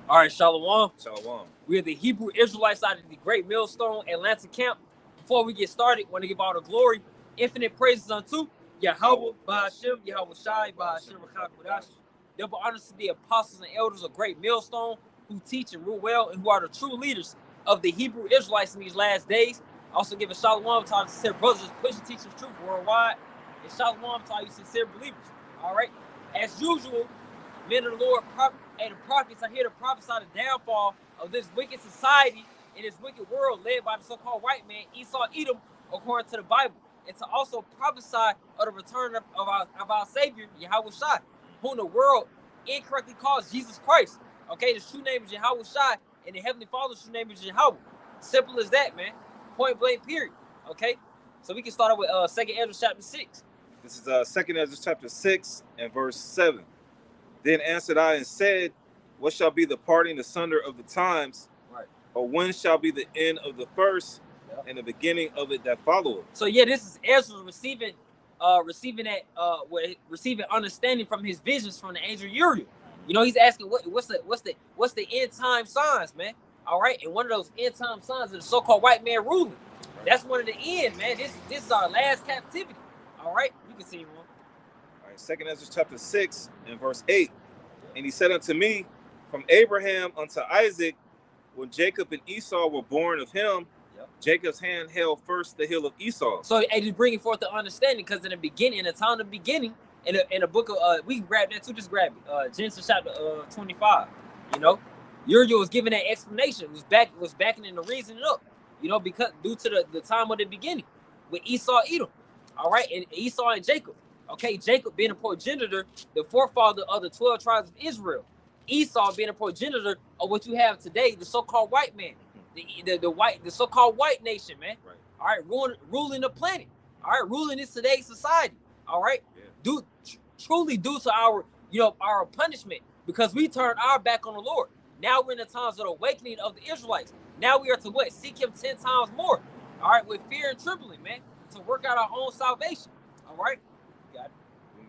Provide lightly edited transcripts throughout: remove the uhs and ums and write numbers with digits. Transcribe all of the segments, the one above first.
All right, Shalom. Shalom. We are the Hebrew Israelites out of the Great Millstone Atlanta camp. Before we get started, I want to give all the glory, infinite praises unto Yahweh, Bahashem, Yahweh Shai, Bahashem, Rakakudash. Double honors to the apostles and elders of Great Millstone who teach and rule well and who are the true leaders of the Hebrew Israelites in these last days. Also give a shalom to our sincere brothers pushing teaching truth worldwide. And shalom to all you sincere believers. All right. As usual, men of the Lord and the prophets are here to prophesy the downfall of this wicked society in this wicked world led by the so-called white man, Esau Edom, according to the Bible, and to also prophesy of the return of our Savior, Yahweh Shai, whom the world incorrectly calls Jesus Christ. Okay, the true name is Yahweh Shai, and the Heavenly Father's true name is Yahweh. Simple as that, man. Point blank, period. Okay, so we can start off with 2 Ezra chapter 6. This is 2 Ezra chapter 6 and verse 7. Then answered I and said, what shall be the parting asunder of the times? Right. Or when shall be the end of the first and the beginning of it that followeth? So yeah, this is Ezra receiving understanding from his visions from the angel Uriel. You know, he's asking what's the end time signs, man. All right, and one of those end time signs is the so-called white man ruling. Right. That's one of the end, man. This is our last captivity. All right, you can see him. All right, 2 Ezra chapter 6 and verse 8. And he said unto me, from Abraham unto Isaac, when Jacob and Esau were born of him, Jacob's hand held first the heel of Esau. So it is bringing forth the understanding, because in the time of the beginning, in the book of we can grab that too. Just grab it. Genesis chapter 25. You know, Uriel was giving that explanation. Was backing in the reasoning up. You know, because due to the time of the beginning with Esau, Edom. All right, and Esau and Jacob. Okay, Jacob being a progenitor, the forefather of the 12 tribes of Israel. Esau being a progenitor of what you have today, the so-called white man, the so-called white nation, man. Right. All right, ruling the planet. All right, ruling this today's society. All right, truly due to our punishment, because we turned our back on the Lord. Now we're in the times of the awakening of the Israelites. Now we are to what? Seek Him 10 times more. All right, with fear and trembling, man, to work out our own salvation. All right, got it.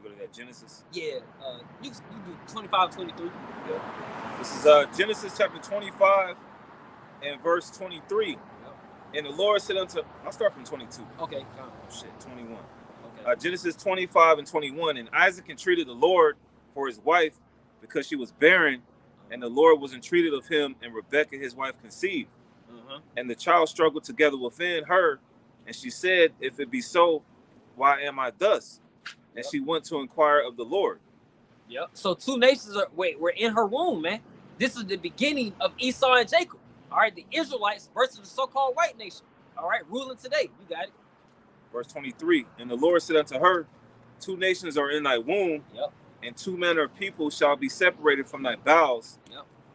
Go to that Genesis. Yeah, you do 25, 23. Yeah. This is Genesis chapter 25 and verse 23. Yep. And the Lord said unto, I'll start from 22. Okay. Oh shit, 21. Okay. Genesis 25 and 21. And Isaac entreated the Lord for his wife because she was barren, and the Lord was entreated of him, and Rebekah his wife conceived. And the child struggled together within her, and she said, if it be so, why am I thus? And she went to inquire of the Lord. Yep. So two nations were in her womb, man. This is the beginning of Esau and Jacob. All right, the Israelites versus the so-called white nation. All right, ruling today. You got it. Verse 23. And the Lord said unto her, two nations are in thy womb, and two manner of people shall be separated from thy bowels.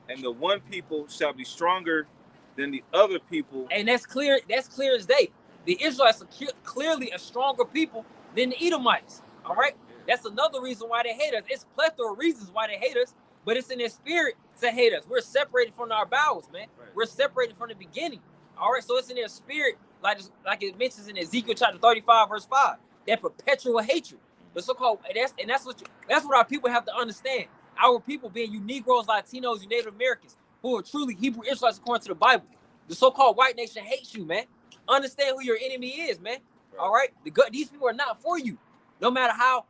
And the one people shall be stronger than the other people. And that's clear. That's clear as day. The Israelites are clearly a stronger people than the Edomites. All right, that's another reason why they hate us. It's a plethora of reasons why they hate us, but it's in their spirit to hate us. We're separated from our bowels, man. Right. We're separated from the beginning. All right, so it's in their spirit, like it mentions in Ezekiel chapter 35, verse 5, that perpetual hatred. The so-called that's what our people have to understand. Our people, being you Negroes, Latinos, you Native Americans, who are truly Hebrew Israelites according to the Bible. The so-called white nation hates you, man. Understand who your enemy is, man. Right. All right, these people are not for you. No matter how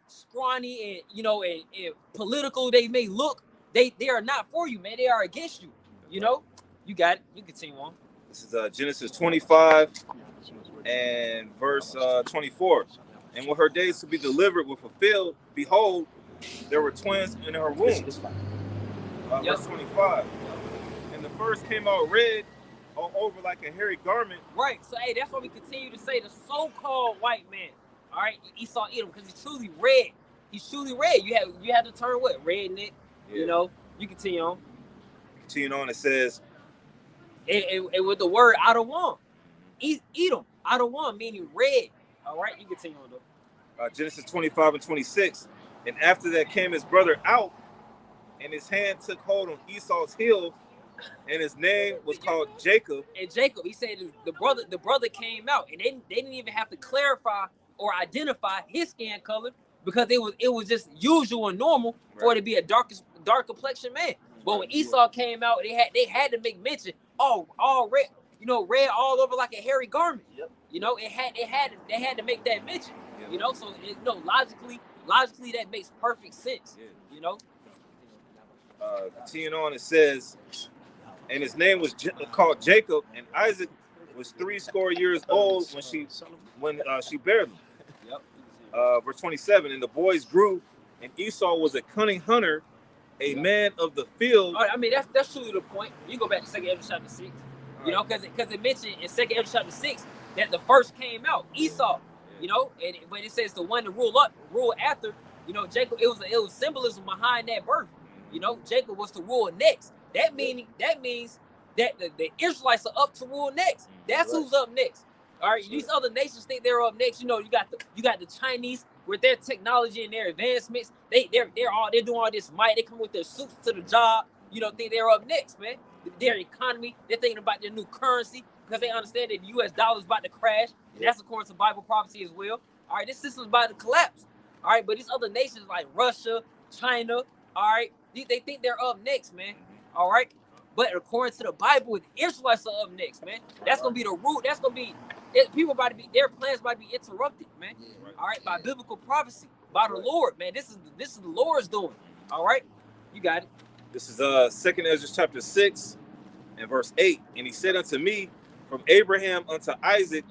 scrawny and and political they may look, they are not for you, man. They are against you. You know, you got it. You continue on. This is Genesis 25 and verse 24. And when her days to be delivered were fulfilled, behold, there were twins in her womb. Verse 25. And the first came out red all over like a hairy garment. Right. So hey, that's why we continue to say the so-called white man. All right, Esau Edom, because he's truly red. He's truly red. You have to turn what? Redneck. Yeah. You know, you continue on. Continuing on, it says, and with the word Adawam, Edom, Adawam meaning red. All right, you continue on though. Genesis 25 and 26. And after that came his brother out, and his hand took hold on Esau's heel, and his name was called Jacob. And Jacob, he said the brother came out, and they didn't even have to clarify or identify his skin color, because it was just usual and normal for it to be a dark complexion man. But when Esau came out, they had to make mention. Oh, all red, red all over like a hairy garment. Yep. They had to make that mention. Yeah. So logically that makes perfect sense. Yeah. Continuing on, it says, and his name was called Jacob, and Isaac was 80 years old when she bare them. Yep. Verse 27, and the boys grew, and Esau was a cunning hunter, a man of the field. I mean, that's truly the point. You go back to 2 Ezra chapter 6, because it mentioned in 2 Ezra chapter 6 that the first came out, Esau, but it says the one to rule after, Jacob. It was symbolism behind that birth. Jacob was to rule next. That means that the Israelites are up to rule next. That's who's up next. All right, these other nations think they're up next. You got the Chinese with their technology and their advancements. They're doing all this might. They come with their suits to the job. Think they're up next, man. Their economy, they're thinking about their new currency because they understand that the U.S. dollar is about to crash. And that's according to Bible prophecy as well. All right, this system's about to collapse. All right, but these other nations like Russia, China, all right, they think they're up next, man. All right, but according to the Bible, the Israelites are up next, man. That's gonna be the root. That's gonna be their plans might be interrupted, man. All right, by biblical prophecy, by the Lord, man. This is the Lord's doing. All right, you got it. This is 2 Ezra chapter 6 and verse 8. And he said unto me, from Abraham unto Isaac,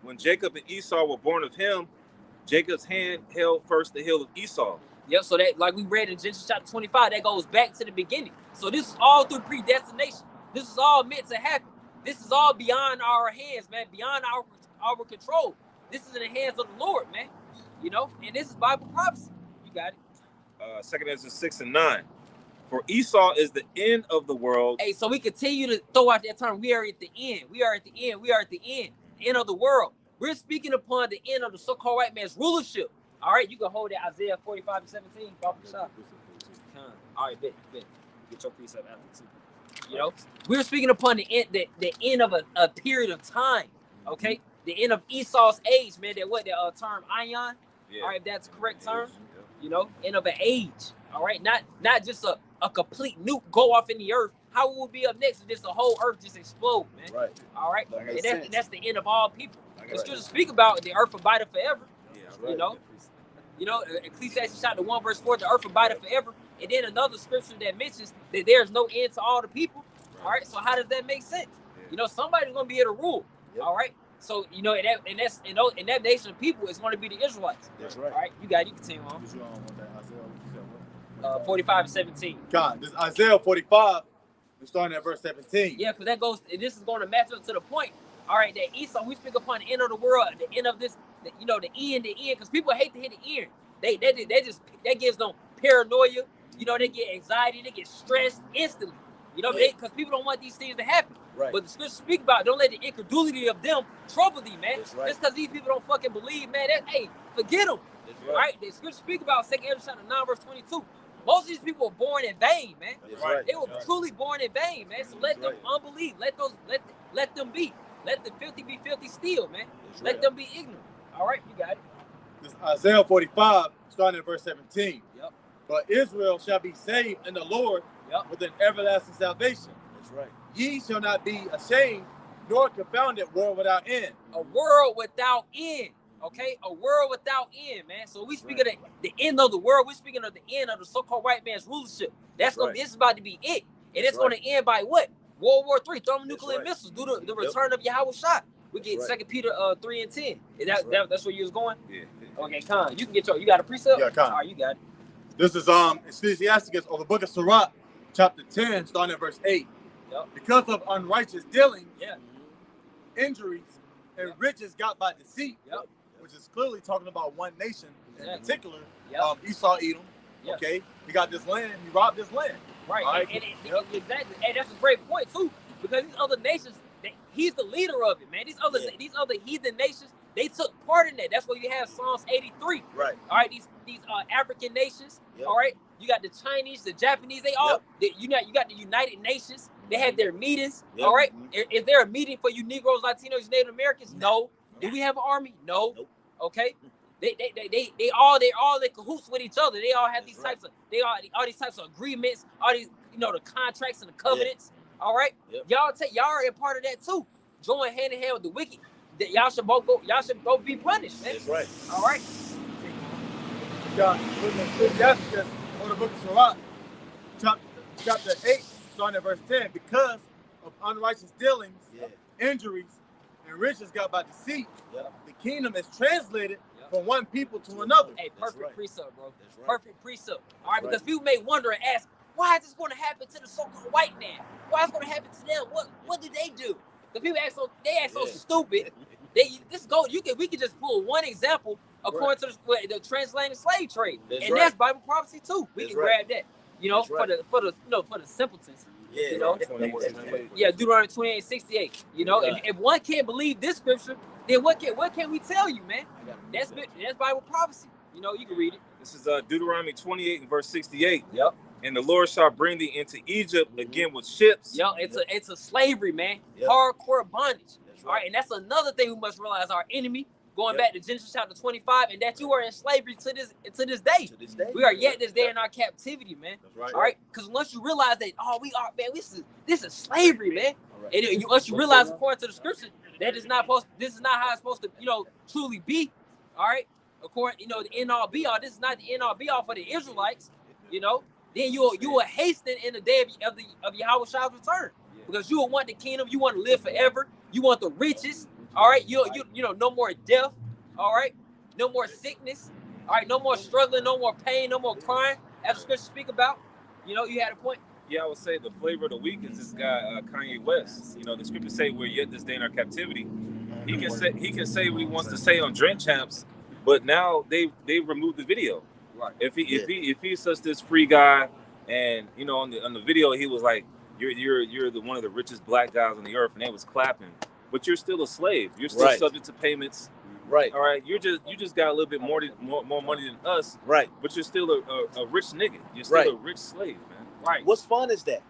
when Jacob and Esau were born of him, Jacob's hand held first the heel of Esau. Yep, so that, like we read in Genesis chapter 25, that goes back to the beginning. So this is all through predestination. This is all meant to happen. This is all beyond our hands, man, beyond our control. This is in the hands of the Lord, man. And this is Bible prophecy. You got it. 2 Ezra 6 and 9. For Esau is the end of the world. Hey, so we continue to throw out that term. We are at the end. We are at the end. We are at the end. The end of the world. We're speaking upon the end of the so-called white man's rulership. All right, you can hold that Isaiah 45 and 17. All right, bet. Get your precept after too. We're speaking upon the end of a period of time. Okay, the end of Esau's age, man. That term Ion. All right, if that's the correct term. End of an age. All right, not just a complete nuke go off in the earth. How will be up next if just the whole earth just explode, man? Right. All right, and that's the end of all people. The scriptures speak about the earth abideth forever. Ecclesiastes chapter 1 verse 4, the earth abideth forever. And then another scripture that mentions that there's no end to all the people. All right, so how does that make sense? Somebody's gonna be here to rule. All right, so in that nation of people is going to be the Israelites. That's right. All right, you got it. You continue on. 45 and 17. God, this Isaiah 45. We're starting at verse 17. Yeah, because that goes. This is going to match up to the point. All right, that Esau. We speak upon the end of the world, the end of this. The end, because people hate to hit the end. That gives them paranoia. They get anxiety, they get stressed instantly. Because people don't want these things to happen. Right. But the scriptures speak about, don't let the incredulity of them trouble thee, man. Right. Just because these people don't fucking believe, man. Forget them. Right. The scriptures speak about 2 Ezra chapter 9 verse 22. Most of these people were born in vain, man. Right. They were truly born in vain, man. So let them unbelieve. Let them be. Let the filthy be filthy still, man. Let them be ignorant. All right, you got it. This is Isaiah 45, starting at verse 17. Yep. But Israel shall be saved in the Lord with an everlasting salvation. That's right. Ye shall not be ashamed, nor confounded, world without end. A world without end. Okay, a world without end, man. So we speak of the end of the world. We're speaking of the end of the so-called white man's rulership. This is about to be it, and it's going to end by what? World War III, thermonuclear missiles, do the return of Yahweh Shah. We get 2 Peter 3 and 10. That's where you was going? Yeah. Okay, Khan, you can get you got a precept? Yeah, Khan. All right, you got it. This is Ecclesiasticus, or the book of Sirach, chapter 10, starting at verse 8. Yep. Because of unrighteous dealings, injuries, and riches got by deceit, which is clearly talking about one nation in particular, Esau, Edom. Okay, he got this land, he robbed this land. Right, exactly. And that's a great point too, because these other nations, he's the leader of it, man. These other heathen nations, they took part in that. That's why you have Psalms 83. Right. All right, these African nations. Yep. All right, you got the Chinese, the Japanese. They all. You got the United Nations. They have their meetings. Yep. All right. Is there a meeting for you Negroes, Latinos, Native Americans? No. Do we have an army? No. Nope. Okay. They all in cahoots with each other. They all have these types of all these types of agreements, all these the contracts and the covenants. Yeah. All right, y'all are a part of that too. Join hand in hand with the wicked. That y'all should both be punished. Man. That's right. All right. Got Ecclesiastes or the book of Sirach, chapter 8, starting at verse 10, because of unrighteous dealings, injuries, and riches got by deceit, the kingdom is translated from one people to another. Hey, perfect precept, bro. Right. Perfect precept. All right, because people may wonder and ask, why is this going to happen to the so-called white man? Why is it going to happen to them? What did they do? The people act so stupid. We could just pull one example according to the transatlantic slave trade, that's Bible prophecy too. We can grab that, for the simpletons. Deuteronomy 28:68. If one can't believe this scripture, then what can we tell you, man? That's Bible prophecy. You can read it. This is Deuteronomy 28 and verse 68. Yep. And the Lord shall bring thee into Egypt again with ships. It's a slavery, man. Hardcore bondage. All right, and that's another thing we must realize. Our enemy, going back to Genesis chapter 25, and that you are in slavery to this day. We are yet this day in our captivity, man. That's right. All right, because once you realize that, we are, man, this is slavery, man. Right. And once you realize, according to the scripture, this is not how it's supposed to, truly be. All right, according, the end all be all. This is not the end all be all for the Israelites. Then you will hasten in the day of Yahweh's return, because you will want the kingdom. You want to live forever. You want the riches. All right, you no more death. All right, no more sickness. All right, no more struggling, no more pain, no more crying. As the scriptures speak about, you had a point. Yeah, I would say the flavor of the week is this guy Kanye West. The scriptures say we're yet this day in our captivity. He can say what he wants to say on Drink Champs, but now they've removed the video. Right. If he's such this free guy, and on the video he was like, you're one of the richest black guys on the earth, and they was clapping. But you're still a slave. You're still subject to payments. Right. All right. You just got a little bit more money than us. Right. But you're still a rich nigga. You're still a rich slave, man. Right. What's fun is that?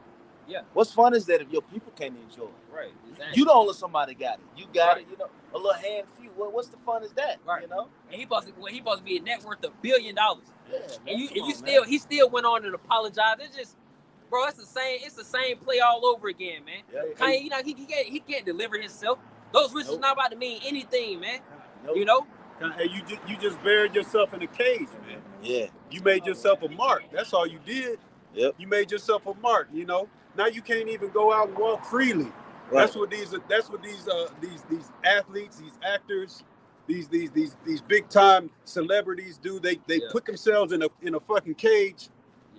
Yeah. What's fun is that if your people can't enjoy it. Right. Exactly. You don't let somebody got it. You got it. A little hand few. What's the fun is that? Right. And he supposed to be a net worth $1 billion. Yeah. And he still went on and apologized. It's just. Bro, it's the same play all over again, man. Yeah, Kanye, he can't deliver himself. Those riches not about to mean anything, man. Hey, you just buried yourself in a cage, man. Yeah. You made yourself a mark. That's all you did. Yep. You made yourself a mark. Now you can't even go out and walk freely. Right. That's what these athletes, these actors, these big time celebrities do. They put themselves in a fucking cage.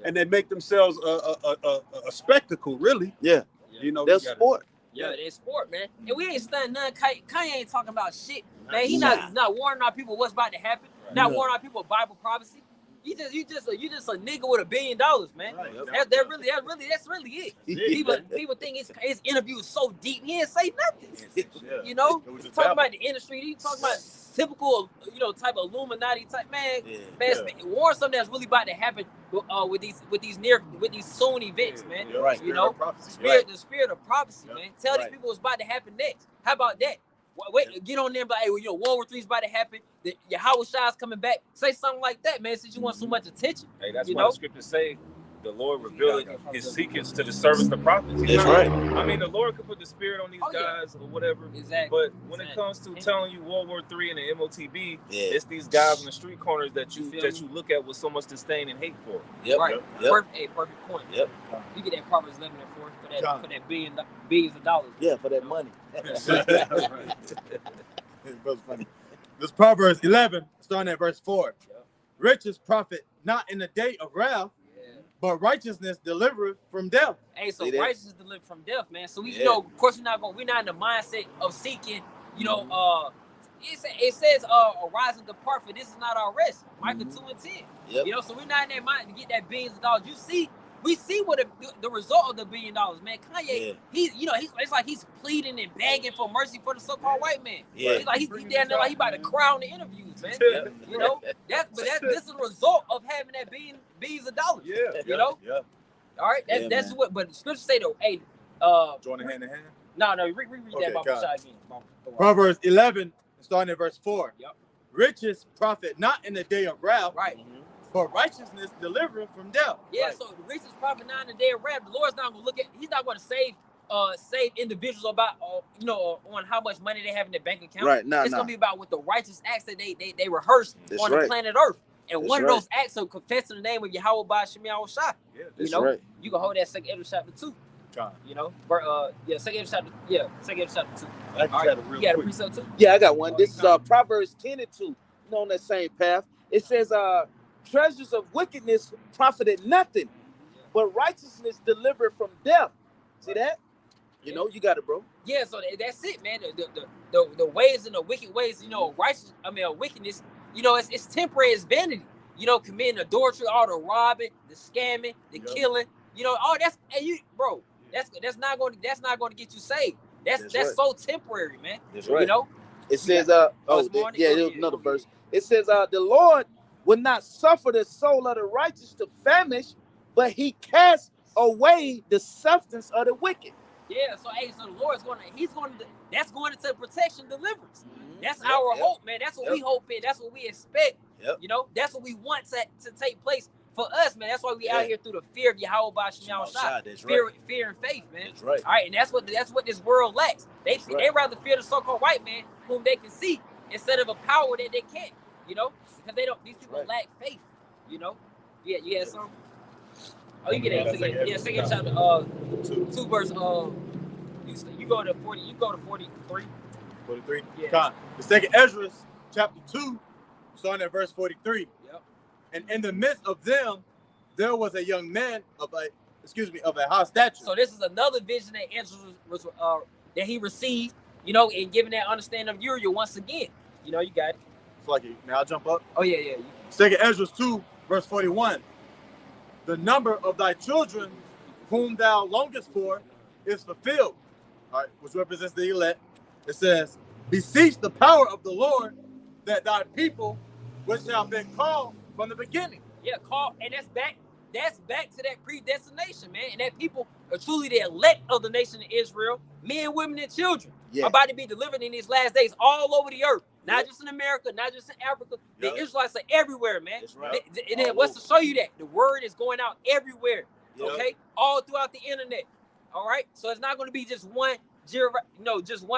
And they make themselves a spectacle, really. Yeah. They're sport. Yeah, they sport, man. And we ain't studying none. Kanye ain't talking about shit, man. He not warning our people what's about to happen. Right. Not warning our people Bible prophecy. You just a nigga with $1 billion, man. Right. That's really it. People think his interview is so deep. He didn't say nothing. Talking about the industry. He talking about typical, type of Illuminati type man. Warn something that's really about to happen with these soon events, man. Yeah. Right. The spirit of prophecy, man. Tell these people what's about to happen next. How about that? Wait, get on there and be like, hey, World War III is about to happen. Yahweh Shai's coming back. Say something like that, man, since you want so much attention. Hey, that's why the scriptures say the Lord revealed his secrets to the servants, the prophets. That's right. I mean, the Lord could put the spirit on these guys or whatever. Exactly. But when it comes to telling you World War III and the MOTB, it's these guys on the street corners that you look at with so much disdain and hate for. Yep. Right. Yep. Perfect point. Yep. You get that Proverbs 11 and 4 for that billions of dollars. Yeah, for that money. Funny. This Proverbs 11, starting at verse 4. Yep. Riches profit not in the day of wrath, but righteousness delivereth from death. Hey, so righteousness delivered from death, man. So we, of course, we're not in the mindset of seeking, it says, arise and depart, for this is not our rest. Micah 2 and 10. Yep. So we're not in that mind to get that billions of dollars. We see what the result of the $1 billion, man. Kanye, it's like he's pleading and begging for mercy for the so-called white man. Yeah. It's like he's down there like he about to cry on the interviews, man. This is a result of having that billions of dollars. Yeah. All right. That's what. But the scriptures say though, hey, joining hand in hand. No, read that about Shai again. Proverbs 11, starting at verse 4. Yep. riches profit not in the day of wrath, Right. but righteousness delivering from death. Yeah, Right. so the riches profit not in the day of wrath. The Lord's not gonna look at. He's not gonna save individuals about on how much money they have in their bank account. Right. It's gonna be about what the righteous acts that they rehearse on the planet Earth. And one of those acts of confessing the name of Yahweh by Shem Yahushua. Yeah, you know, you can hold that 2 Ezra chapter 2. You know, 2 Ezra chapter 2. I got you got a precept too? Yeah, I got one. This is Proverbs 10:2. On that same path. It says, treasures of wickedness profited nothing, but righteousness delivered from death. See that? You know, you got it, bro. Yeah, so that's it, man. The ways and the wicked ways, you know, wickedness, you know, it's temporary, it's vanity. You know, committing adultery, all the robbing, the scamming, the killing, you know, all that's that's not going to get you saved. That's so temporary, man. That's right. You know? It says, there's another verse. It says, the Lord will not suffer the soul of the righteous to famish, but he casts away the substance of the wicked. Yeah, so the Lord's that's going into protection, deliverance. That's our hope, man. That's what we hope in. That's what we expect. You know, that's what we want to take place for us, man. That's why we out here through the fear of Yahweh by Shem Yahushua. Fear and faith, man. That's right. All right, and that's what this world lacks. They rather fear the so-called white man whom they can see instead of a power that they can't, you know, because these people lack faith, you know. Yeah, you had some. Oh, you get it. Second chapter 2 verse you go to 40, you go to 43. 43. Yeah. The 2 Ezra chapter 2, starting at verse 43. Yep. And in the midst of them, there was a young man of a high stature. So this is another vision that Ezra was that he received, you know, and giving that understanding of Uriel once again. You know, you got it. It's like it. Now I'll jump up. Oh yeah. 2 Ezra 2, verse 41. The number of thy children whom thou longest for is fulfilled. All right, which represents the elect. It says, beseech the power of the Lord that thy people which have been called from the beginning. Yeah, called, and that's back to that predestination, man. And that people are truly the elect of the nation of Israel, men, women, and children, are about to be delivered in these last days all over the earth. Not just in America, not just in Africa. The Israelites are everywhere, man. That's right. And then what's to show you that? The word is going out everywhere, okay? All throughout the internet, all right? So it's not going to be just one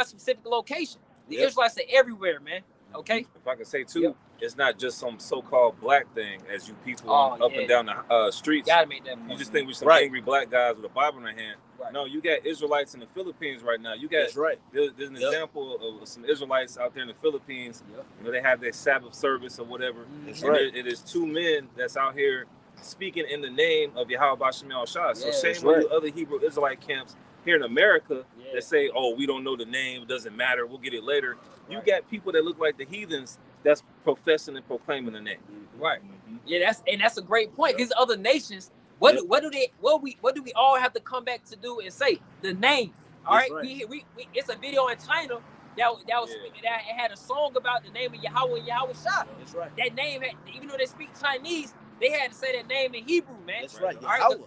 specific location. The Israelites are everywhere, man, okay? If I could say, too, it's not just some so-called black thing as you people up and down the streets. Gotta make that point. You just think we're some angry black guys with a Bible in their hand. Right. No, you got Israelites in the Philippines right now. You got there's an example of some Israelites out there in the Philippines. You know, they have their Sabbath service or whatever. That's right. It is 2 men that's out here speaking in the name of Yahweh B'Shem Yahushua. So same with other Hebrew Israelite camps here in America that say, "Oh, we don't know the name. It doesn't matter. We'll get it later." You got people that look like the heathens that's professing and proclaiming the name. Right. Yeah, that's a great point. These other nations. What do we all have to come back to do and say the name? All right, we it's a video in China that had a song about the name of Yahweh Yahushua. That's right. That name even though they speak Chinese, they had to say that name in Hebrew, man. That's right. All right,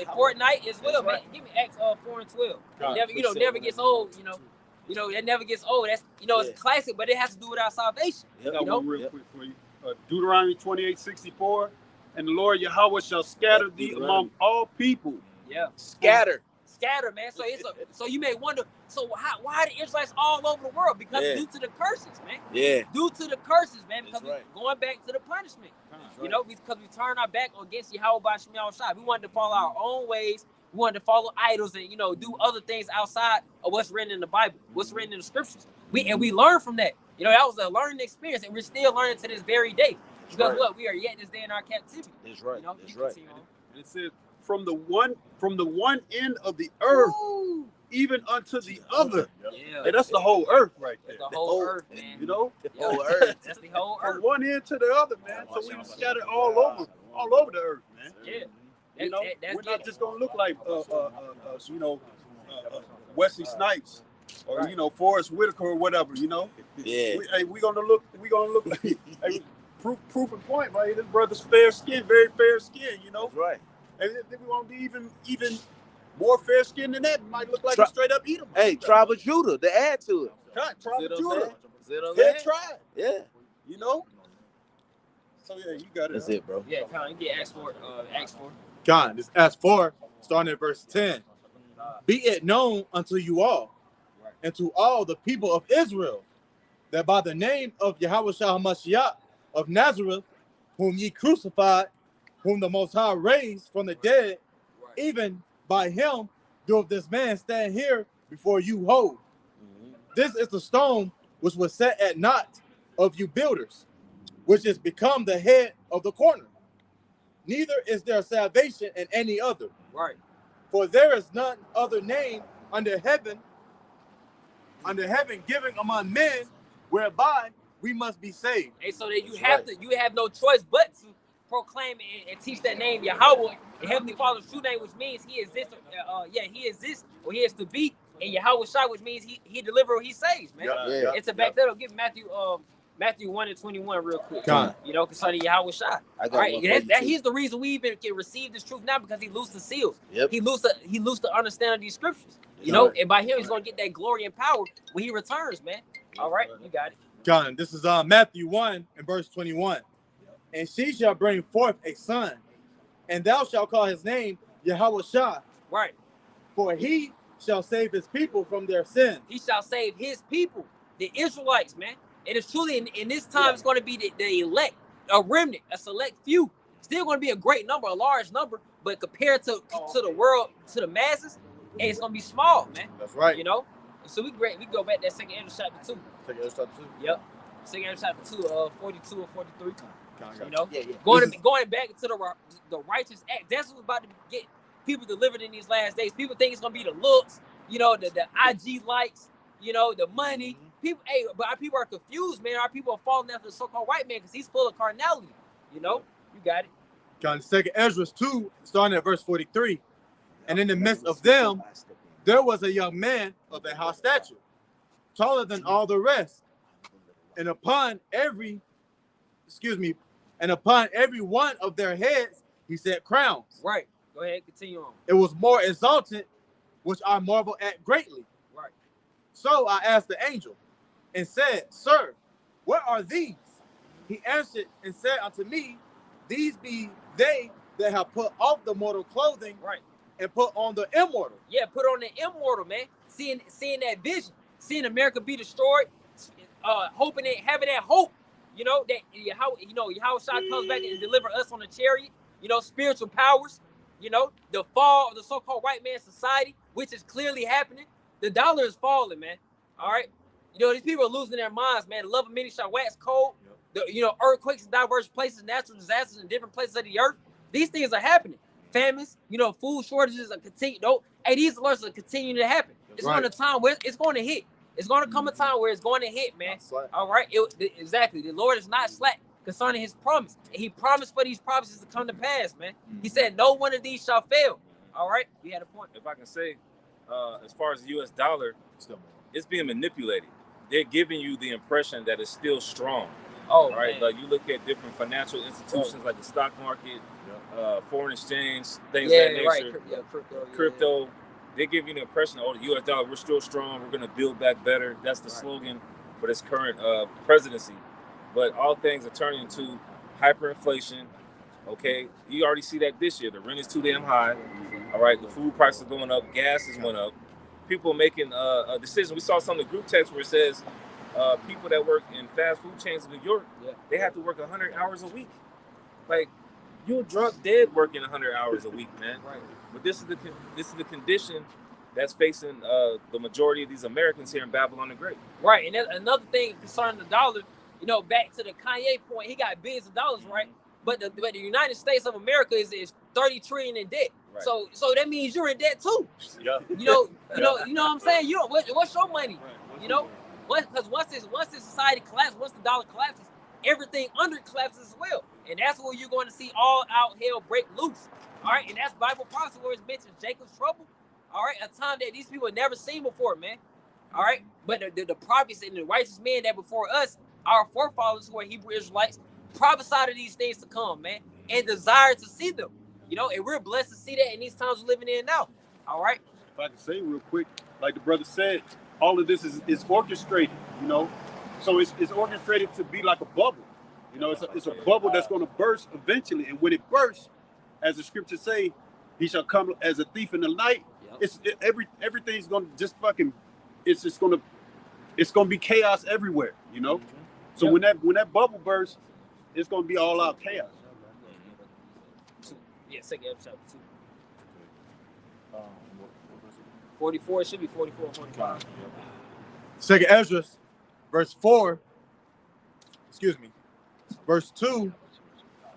Fortnite as well, man. Give me Acts 4 and 12. Never gets old. You know that never gets old. That's it's classic, but it has to do with our salvation. Got one real quick for you. Deuteronomy 28:64. And the Lord Yahweh shall scatter thee among all people. Yeah. Scatter, man. So you may wonder, why are the Israelites all over the world? Because due to the curses, man. Yeah. Due to the curses, man. Because we're going back to the punishment. You know, because we turn our back against Yahweh B'Shem Yahushua. We wanted to follow our own ways. We wanted to follow idols and, do other things outside of what's written in the Bible, what's written in the scriptures. We learned from that. That was a learning experience, and we're still learning to this very day. Because what we are yet this day in our captivity. That's right. That's right. And it says from the one end of the earth, even unto the other. Yeah. And that's the whole earth right there. The whole earth, man. The whole earth. That's the whole earth. From one end to the other, man. So we scattered all over the earth, man. Yeah. We're not just gonna look like Wesley Snipes or Forrest Whitaker or whatever, Yeah. We're gonna look like proof and point, right? This brother's fair skin, very fair skin, That's right. And then we want to be even more fair skinned than that. Might look like a straight up Edom. Hey, Tribe of Judah, to add to it. Tribe of Judah. Head tribe. Yeah. You know? So yeah, you got it. That's it, bro. Yeah, Con, you get Acts 4. Acts 4. Con, this Acts 4, starting at verse 10. Be it known unto you all, and to all the people of Israel, that by the name of Yahushua HaMashiach of Nazareth, whom ye crucified, whom the Most High raised from the dead, even by him doth this man stand here before you whole. This is the stone which was set at naught of you builders, which is become the head of the corner. Neither is there salvation in any other. Right. For there is none other name under heaven given among men, whereby we must be saved. And so that you have no choice but to proclaim and teach that name Yahweh, the Heavenly Father's true name, which means he exists. He exists or he is to be, and Yahweh Shai, which means he delivers or he saves, man. Yeah. It's a back that. Give Matthew 1:21 real quick. You know, concerning Yahweh Shai. Right. He's the reason we even can receive this truth now, because he loosed the seals. Yep. He loosed the understanding of these scriptures. You know, and by him he's gonna get that glory and power when he returns, man. All right, you got it. John, this is Matthew 1 and verse 21. And she shall bring forth a son, and thou shalt call his name Yahweh Shai. Right. For he shall save his people from their sins. He shall save his people, the Israelites, man. It is truly in this time it's going to be the elect, a remnant, a select few. Still going to be a great number, a large number, but compared to the world, to the masses, it's going to be small, man. That's right. You know? So we go back to that 2 Ezra chapter 2. 2 Ezra chapter 2? Yep. 2 Ezra chapter 2, 42 or 43. You know? Yeah. Going back to the righteous act. That's what's about to get people delivered in these last days. People think it's going to be the looks, you know, the IG likes, you know, the money. People, but our people are confused, man. Our people are falling after the so-called white man because he's full of carnality. You know? You got it. John, 2 Ezra 2, starting at verse 43. And in the midst of them, there was a young man of a high stature, taller than all the rest. And upon every one of their heads, he set crowns. Right. Go ahead, continue on. It was more exalted, which I marvel at greatly. Right. So I asked the angel and said, Sir, what are these? He answered and said unto me, These be they that have put off the mortal clothing, right, and put on the immortal. Yeah, put on the immortal, man. Seeing that vision, seeing America be destroyed, hoping it, having that hope, you know, that Yahweh Shai comes back and deliver us on the chariot, you know, spiritual powers, you know, the fall of the so-called white man society, which is clearly happening. The dollar is falling, man. All right. You know, these people are losing their minds, man. The love of many shall wax cold. The earthquakes in diverse places, natural disasters in different places of the earth. These things are happening. Famines, you know, food shortages are continuing. These alerts are continuing to happen. It's going to time where it's going to hit. It's going to come a time where it's going to hit, man. All right. Exactly. The Lord is not slack concerning his promise. And he promised for these promises to come to pass, man. He said, no one of these shall fail. All right. You had a point. If I can say, as far as the U.S. dollar, it's being manipulated. They're giving you the impression that it's still strong. Oh, right. Man. Like you look at different financial institutions like the stock market, foreign exchange, things of that nature. Right. Crypto. They give you the impression, the U.S. dollar, we're still strong. We're going to build back better. That's the slogan for this current presidency. But all things are turning into hyperinflation. Okay, you already see that this year. The rent is too damn high. All right, the food prices are going up. Gas has went up. People making a decision. We saw some of the group text where it says people that work in fast food chains in New York, they have to work 100 hours a week. Like, you're drunk dead working 100 hours a week, man. Right. But this is the condition that's facing the majority of these Americans here in Babylon the Great. Right, and that's another thing concerning the dollar. You know, back to the Kanye point, he got billions of dollars, right? But the United States of America is 30 trillion in debt. Right. So that means you're in debt too. Yeah. You know what I'm saying? You know what's your money? Right. You know, because once this society collapses, once the dollar collapses, everything under it collapses as well, and that's where you're going to see all out hell break loose. All right, and that's Bible prophecy where it mentions Jacob's trouble. All right, a time that these people had never seen before, man. All right, but the prophets and the righteous men that before us, our forefathers who are Hebrew Israelites, prophesied of these things to come, man, and desire to see them. You know, and we're blessed to see that in these times we're living in now. All right. If I can say real quick, like the brother said, all of this is orchestrated. You know, So it's orchestrated to be like a bubble. You know, it's a bubble that's going to burst eventually. And when it bursts, as the scriptures say, he shall come as a thief in the night. Yep. Everything's going to just fucking, it's going to be chaos everywhere, you know? Mm-hmm. So when that bubble bursts, it's going to be all out chaos. Yeah, second chapter 2. 44, it should be 44 or 45. Second Ezra, verse 4, verse 2,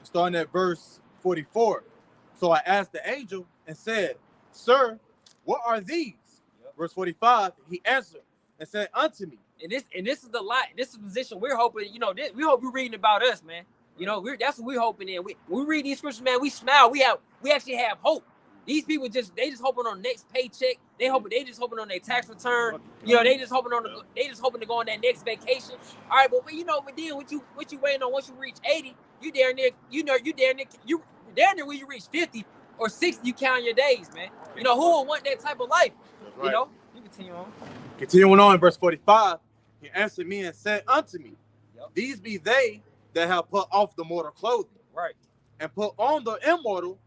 starting at verse 44. So I asked the angel and said, Sir, what are these? Yep. Verse 45, he answered and said unto me. And this is the light. This is the position we're hoping, you know, we hope you're reading about us, man. You know, that's what we're hoping in. When we read these scriptures, man, we smile. We actually have hope. These people just hoping on the next paycheck. They just hoping on their tax return. You know, they just hoping to go on that next vacation. All right, but you know, but then what you waiting on once you reach 80, you damn near when you reach 50 or 60, you count your days, man. You know, who would want that type of life? Right. You know, you continue on. Continuing on in verse 45, he answered me and said unto me, These be they that have put off the mortal clothing, right, and put on the immortal,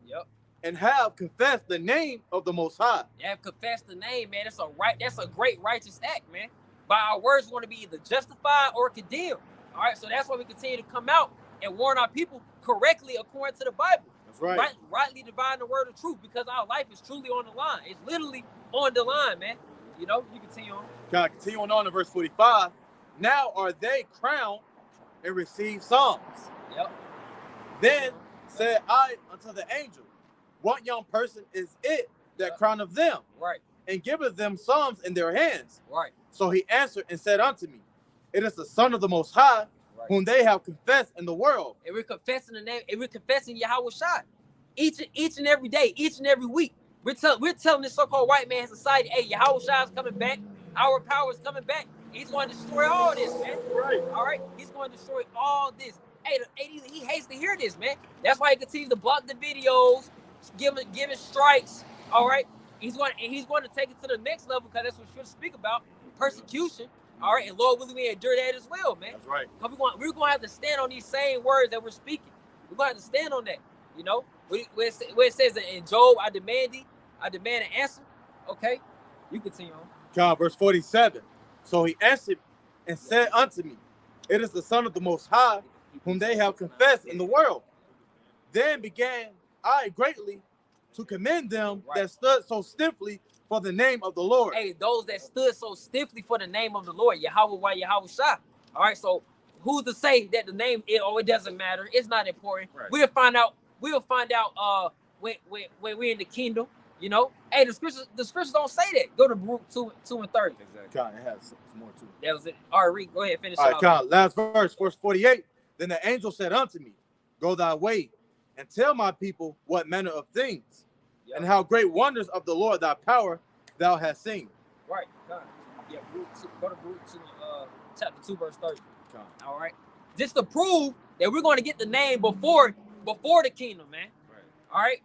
and have confessed the name of the Most High. They have confessed the name, man. That's a great righteous act, man. By our words, we want to be either justified or condemned. All right, so that's why we continue to come out and warn our people correctly according to the Bible. That's right. Rightly divine the word of truth, because our life is truly on the line. It's literally on the line, man. You know, you continue on. Kind of continuing on to verse 45. Now are they crowned and receive psalms. Yep. Then said I unto the angel, What young person is it that crowneth them? Right. And giveth them psalms in their hands? Right. So he answered and said unto me, It is the Son of the Most High, whom they have confessed in the world. And we're confessing the name, and we're confessing Yahweh Shai. Each and every day, each and every week. We're telling this so-called white man society, hey, Yahweh Shai is coming back. Our power is coming back. He's going to destroy all this, man. Right. All right. He's going to destroy all this. Hey, he hates to hear this, man. That's why he continues to block the videos, giving strikes. All right. He's going to take it to the next level, because that's what we're speak about, persecution. All right. And Lord willing, we endure that as well, man. That's right. We're going to have to stand on these same words that we're speaking. We're going to have to stand on that. You know, where it says that in Job, I demand an answer. Okay. You continue on. God, verse 47. So he answered and said unto me, It is the Son of the Most High, whom they have confessed in the world. Then began I greatly to commend them that stood so stiffly for the name of the Lord. Hey, those that stood so stiffly for the name of the Lord, Yahweh Shai. All right, so who's to say that the name it doesn't matter? It's not important. Right. We'll find out when we're in the kingdom. You know, hey, the scriptures don't say that. Go to Baruch 2 and 30. Exactly. God, it has some more too. That was it. All right, Reed, go ahead, finish. All right, God, last verse 48. Then the angel said unto me, Go thy way, and tell my people what manner of things, and how great wonders of the Lord thy power thou hast seen. Right, God. Yeah, go to Baruch 2, chapter 2, verse 30. God. All right, just to prove that we're going to get the name before the kingdom, man. Right. All right.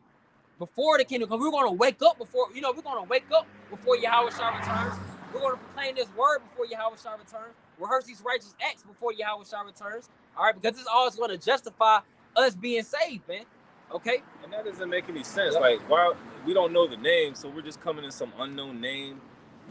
Before the kingdom, because we're going to wake up before Yahweh Shai returns. We're going to proclaim this word before Yahweh Shai returns. Rehearse these righteous acts before Yahweh Shai returns. All right, because this all is going to justify us being saved, man. Okay? And that doesn't make any sense. Yep. Like, why we don't know the name, so we're just coming in some unknown name.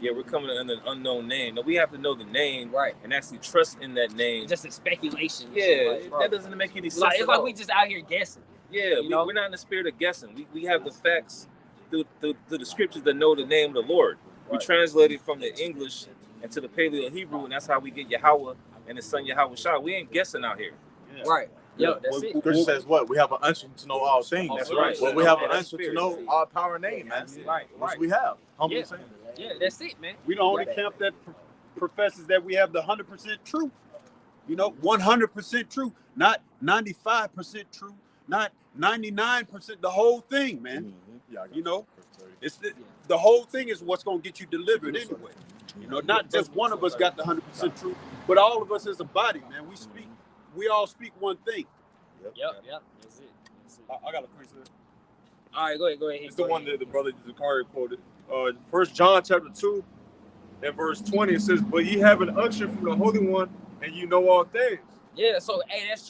Yeah, we're coming in an unknown name. Now we have to know the name, right, and actually trust in that name. Just a speculation. Yeah, that doesn't make any sense. It's like we just out here guessing. Yeah, we're not in the spirit of guessing. We have the facts through the scriptures that know the name of the Lord. Right. We translate it from the English into the Paleo Hebrew, and that's how we get Yahweh and his son Yahweh Shai. We ain't guessing out here. Yeah. Right. Yeah, that's it. Scripture says what? We have an unction to know all things. That's right. Well, we have an unction to know our power name, man. Right. Which we have. Humbly saying. Yeah, that's it, man. We the only camp that professes that we have the 100% truth. You know, 100% truth, not 95% true, not 99%. The whole thing, man. Mm-hmm. Yeah, you know, it's the whole thing is what's going to get you delivered anyway. You know, not just one of us got the 100% truth, but all of us as a body, man. We all speak one thing. Yep. That's it. I got a question. All right, go ahead. It's the one that the brother Zakari quoted. 1 John chapter 2 and verse 20, it says, But ye have an unction from the Holy One, and you know all things. Yeah, so hey, that's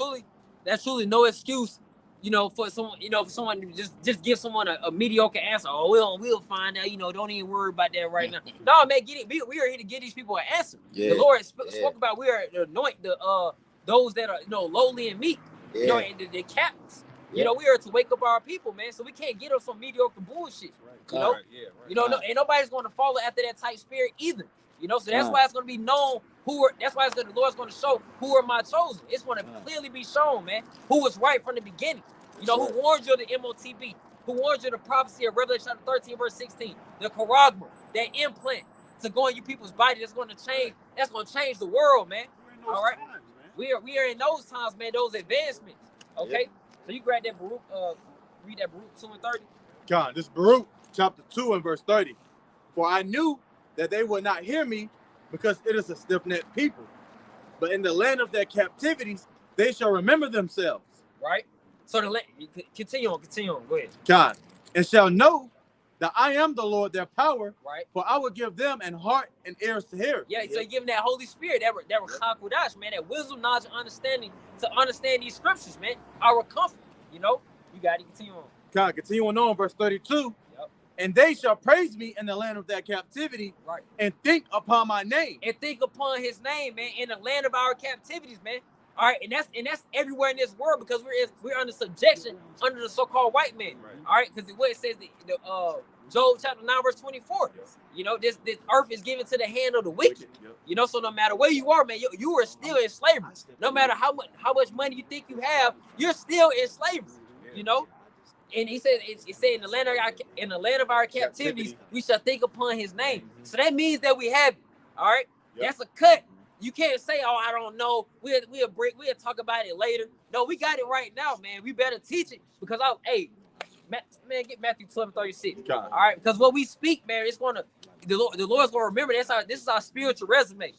truly no excuse, for someone, for someone to just give someone a mediocre answer. Oh, we'll find out. Don't even worry about that right now. No, man, get it. We are here to give these people an answer. Yeah. The Lord spoke about we are to anoint those that are lowly and meek. Yeah. And the captains. We are to wake up our people, man. So we can't get up some mediocre bullshit. Right. And nobody's going to follow after that type spirit either. So that's why it's going to be known that's why the Lord's going to show who are my chosen. It's going to clearly be shown, man, who was right from the beginning. Who warned you of the MOTB, who warned you of the prophecy of Revelation chapter 13, verse 16, the charagma, that implant to go in you people's body that's going to change the world, man. All right. Times, man. We are in those times, man, those advancements. Okay? Yeah. So you grab that Baruch, read that Baruch 2 and 30. God, this Baruch chapter 2 and verse 30. For I knew that they would not hear me, because it is a stiff-necked people. But in the land of their captivities, they shall remember themselves. Right? So continue on. Go ahead. God, and shall know that I am the Lord their power. Right. For I will give them an heart and ears to hear. Yeah, so you give them that Holy Spirit, that Rakakudash, man, that wisdom, knowledge, and understanding to understand these scriptures, man. Our comfort. You got to continue on. God, continuing on, verse 32. And they shall praise me in the land of their captivity, right? And think upon my name. And think upon his name, man, in the land of our captivities, man. All right, and that's everywhere in this world, because we're under subjection under the so-called white man. Right. All right, because what it says, Job chapter 9, verse 24. This earth is given to the hand of the wicked. So no matter where you are, man, you are still in slavery. No matter how much money you think you have, you're still in slavery. And he said, it said in the land of our captivities, we shall think upon his name. So that means that we have it. All right, that's a cut. You can't say, oh, I don't know. We'll talk about it later. No, we got it right now, man. We better teach it, because man, get Matthew 12:36. All right, because what we speak, man, it's gonna the Lord's gonna remember. This is our spiritual resume.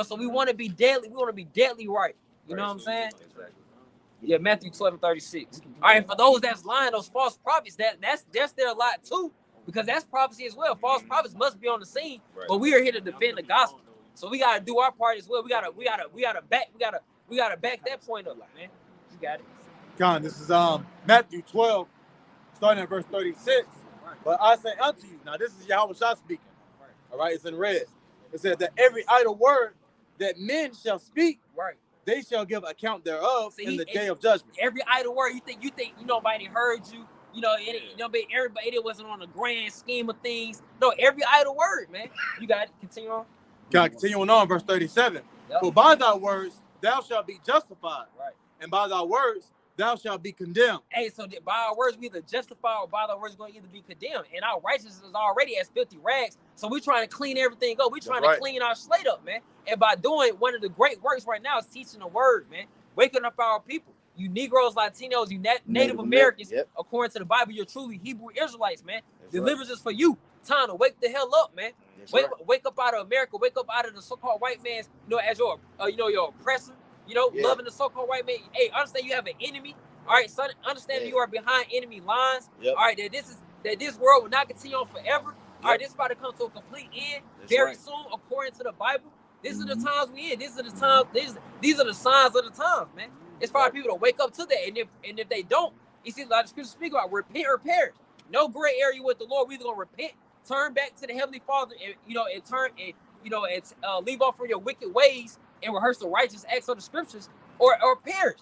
So we want to be deadly. We want to be deadly right. You know what I'm saying? Exactly. Yeah, Matthew 12:36. All right, for those that's lying, those false prophets, that's their lot too, because that's prophecy as well. False prophets must be on the scene, but we are here to defend the gospel. So we gotta do our part as well. We gotta back that point up, man. You got it. Con, this is Matthew 12, starting at verse 36. Right. But I say unto you, now this is Yahweh Shah speaking. Right. All right, it's in red. It says that every idle word that men shall speak, right, they shall give account thereof in the day of judgment. Every idle word, you think nobody heard you. Everybody wasn't on the grand scheme of things. No, every idle word, man. You got it. Continue on. God, continuing on, verse 37. Yep. For by thy words thou shalt be justified, right, and by thy words thou shalt be condemned. Hey, so by our words we either justify, or by our words going to either be condemned. And our righteousness is already as filthy rags. So we're trying to clean everything up. We're trying to clean our slate up, man. And by doing one of the great works right now is teaching the word, man. Waking up our people. You Negroes, Latinos, you Native Americans, according to the Bible, you're truly Hebrew Israelites, man. Deliverance is for you. Time to wake the hell up, man. Wake up out of America. Wake up out of the so-called white man's, as your oppressor. Loving the so-called white man. Hey, understand you have an enemy. All right, son. Understand you are behind enemy lines. All right, that this world will not continue on forever. All right, this is about to come to a complete end very soon, according to the Bible. These are the times we in. These are the times. These are the signs of the times, man. It's for our people to wake up to that, and if they don't, you see, like the scriptures speak about, repent or perish. No gray area with the Lord. We're either gonna repent, turn back to the Heavenly Father, and leave off from your wicked ways and rehearse the righteous acts of the scriptures, or perish.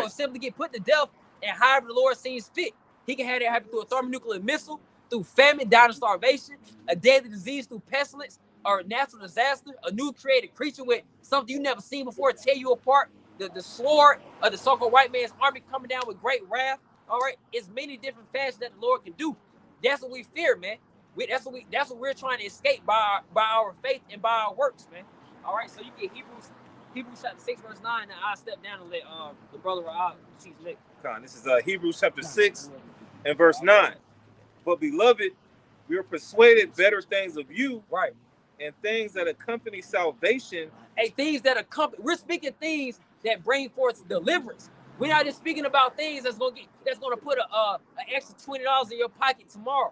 Simply get put to death, and however the Lord seems fit. He can have that happen through a thermonuclear missile, through famine, down to starvation, a deadly disease through pestilence, or a natural disaster, a new created creature with something you never seen before tear you apart, the sword of the so-called white man's army coming down with great wrath. All right, it's many different fashions that the Lord can do. That's what we fear, man. That's what we're trying to escape by our faith and by our works, man. All right, so you get Hebrews chapter 6, verse 9, and I'll step down and let the brother teach next. This is Hebrews chapter 6 and verse 9. But beloved, we are persuaded better things of you, right, and things that accompany salvation. Hey, things that accompany. We're speaking things that bring forth deliverance. We're not just speaking about things that's gonna put an extra $20 in your pocket tomorrow.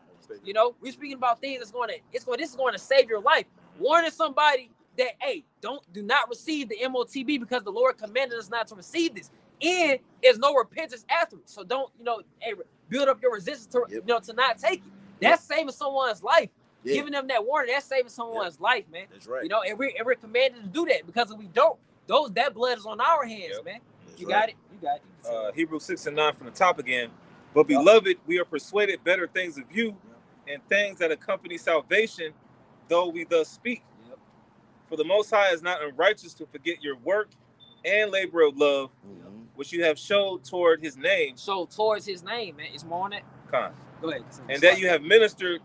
We're speaking about things this is going to save your life. Warning somebody that, hey, do not receive the MOTB because the Lord commanded us not to receive this. And there's no repentance afterwards. So don't, hey, build up your resistance to, to not take it. That's saving someone's life. Giving them that warning, that's saving someone's life, man. That's right. And we're commanded to do that, because if we don't, that blood is on our hands, man. You got it. Hebrews 6:9 from the top again. But beloved, we are persuaded better things of you, and things that accompany salvation, though we thus speak. For the Most High is not unrighteous to forget your work and labor of love, which you have showed toward his name. So towards his name, man. It's more on that. Go ahead. And that you have ministered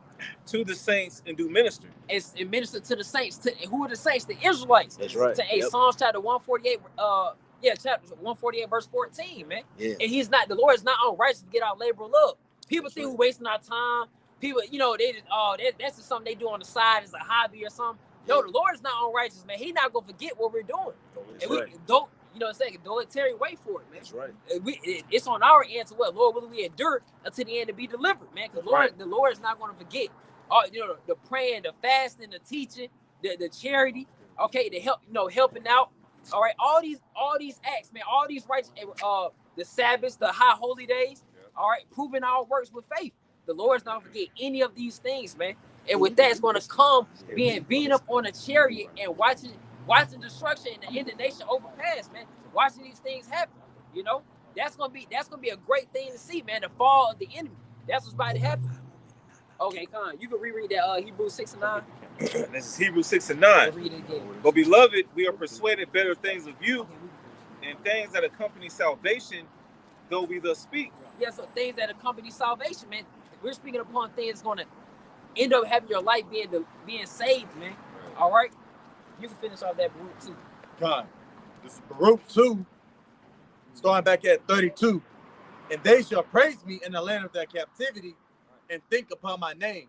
to the saints and do minister. It ministered to the saints. Who are the saints? The Israelites. That's right. Psalms chapter 148. Chapter 148, verse 14, man. Yeah. And the Lord is not unrighteous to get our labor of love. People think we're wasting our time. People, that's just something they do on the side as a hobby or something. No, the Lord is not unrighteous, man. He's not gonna forget what we're doing. And we don't, don't Terry, wait for it, man. That's right. It's on our end to what, Lord, will we endure until the end to be delivered, man? Because the Lord is not gonna forget. The praying, the fasting, the teaching, the charity, the help, helping out. All right, all these acts, man, all these rights, the Sabbaths, the high holy days, all right, proving our works with faith. The Lord's not gonna forget any of these things, man. And with that, it's gonna come being up on a chariot and watching destruction and the nation overpass, man. Watching these things happen, that's gonna be a great thing to see, man. The fall of the enemy. That's what's about to happen. Okay, Con, you can reread that Hebrews 6:9. This is Hebrews 6:9. Read it again. But beloved, we are persuaded better things of you, and things that accompany salvation, though we thus speak. Yeah, so things that accompany salvation, man. We're speaking upon things that's gonna end up having your life being saved, man. All right, you can finish off that Baruch 2. God, this is Baruch 2, starting back at 32. And they shall praise me in the land of their captivity, and think upon my name.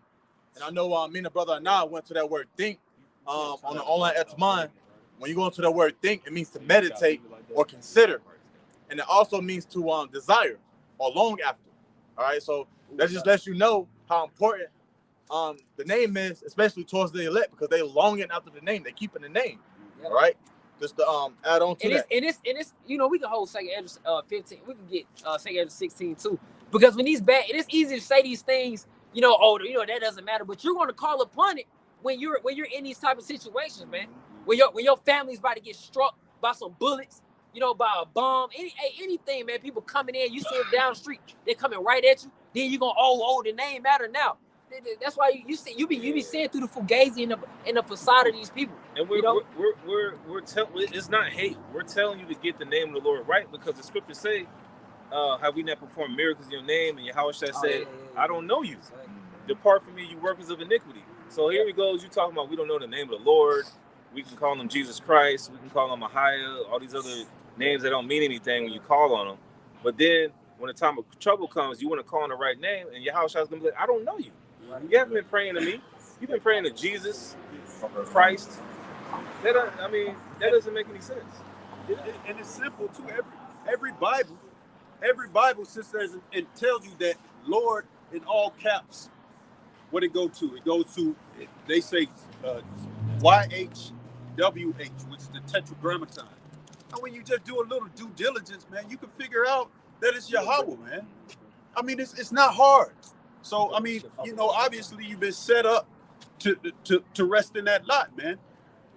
And I know me and the brother and I went to that word think on the online Etymon. When you go into the word think, it means to meditate or consider. And it also means to desire or long after. All right, so that just lets you know how important the name is, especially towards the elect, because they longing after the name. They keeping the name. All right, just to add on to that. And it's we can hold 2 Ezra 15. We can get 2 Ezra 16 too. Because when these bad, it is easy to say these things, that doesn't matter. But you're going to call upon it when you're in these type of situations, man. When your family's about to get struck by some bullets, by a bomb, anything, man. People coming in, you see them down the street, they're coming right at you. Then you're gonna the name matter now. That's why you be seeing through the fugazi in the facade of these people. And we're telling, it's not hate. We're telling you to get the name of the Lord right, because the scriptures say, have we not performed miracles in your name? And Yahweh said, I don't know you. Depart from me, you workers of iniquity. So here we go. You talking about we don't know the name of the Lord. We can call him Jesus Christ. We can call him Ahia. All these other names that don't mean anything when you call on them. But then when the time of trouble comes, you want to call on the right name, and Yahweh is going to be like, I don't know you. You haven't been praying to me. You've been praying to Jesus, Christ. That doesn't make any sense. And it's simple too. Every Bible sits there and tells you that Lord in all caps. What it go to? It goes to, they say YHWH, which is the Tetragrammaton. And when you just do a little due diligence, man, you can figure out that it's Yahweh, man. I mean, it's not hard. So, I mean, obviously you've been set up to rest in that lot, man.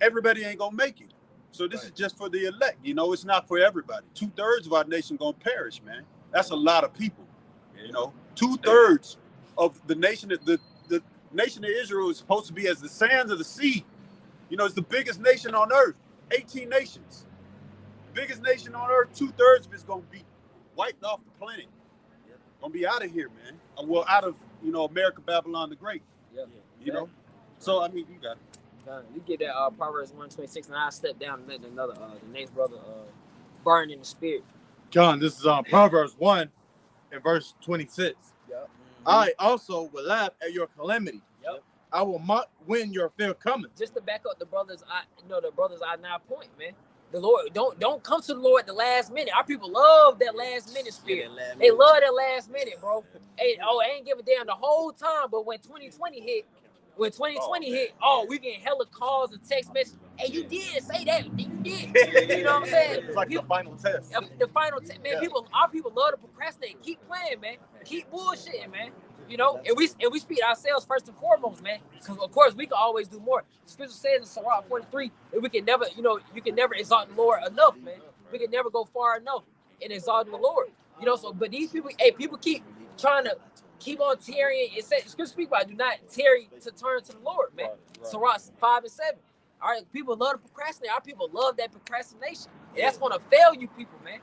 Everybody ain't gonna make it. So this is just for the elect. It's not for everybody. 2/3 of our nation gonna perish, man. That's a lot of people. 2/3 of the nation, the nation of Israel is supposed to be as the sands of the sea. It's the biggest nation on earth. 18 nations. Biggest nation on earth. 2/3 of it's gonna be wiped off the planet. Gonna be out of here, man. Well, out of America, Babylon the Great. Yeah. So I mean, you got it. You get that Proverbs 1:26, and I step down and let the next brother burn in the spirit. John, this is Proverbs 1 and verse 26. Yep. I also will laugh at your calamity. Yep. I will mock when your fear cometh. Just to back up the brothers, I now point, man. The Lord, don't come to the Lord at the last minute. Our people love that last minute spirit. They love that last minute, bro. I ain't give a damn the whole time, but when 2020 hit, when 2020 hit, we getting hella calls and text messages. Hey, you did say that. You did. You know what I'm saying? It's like the final test. The final test, man. Our people love to procrastinate. Keep playing, man. Keep bullshitting, man. You know, and we speak ourselves first and foremost, man. Because of course we can always do more. The scripture says in Surah 43 that we can never, you can never exalt the Lord enough, man. We can never go far enough in exalting the Lord. You know, so but these people, people keep trying to keep on tarrying. It says scripture speak about do not tarry to turn to the Lord, man. Surah 5 and 7. All right, people love to procrastinate. Our people love that procrastination. And that's gonna fail you people, man.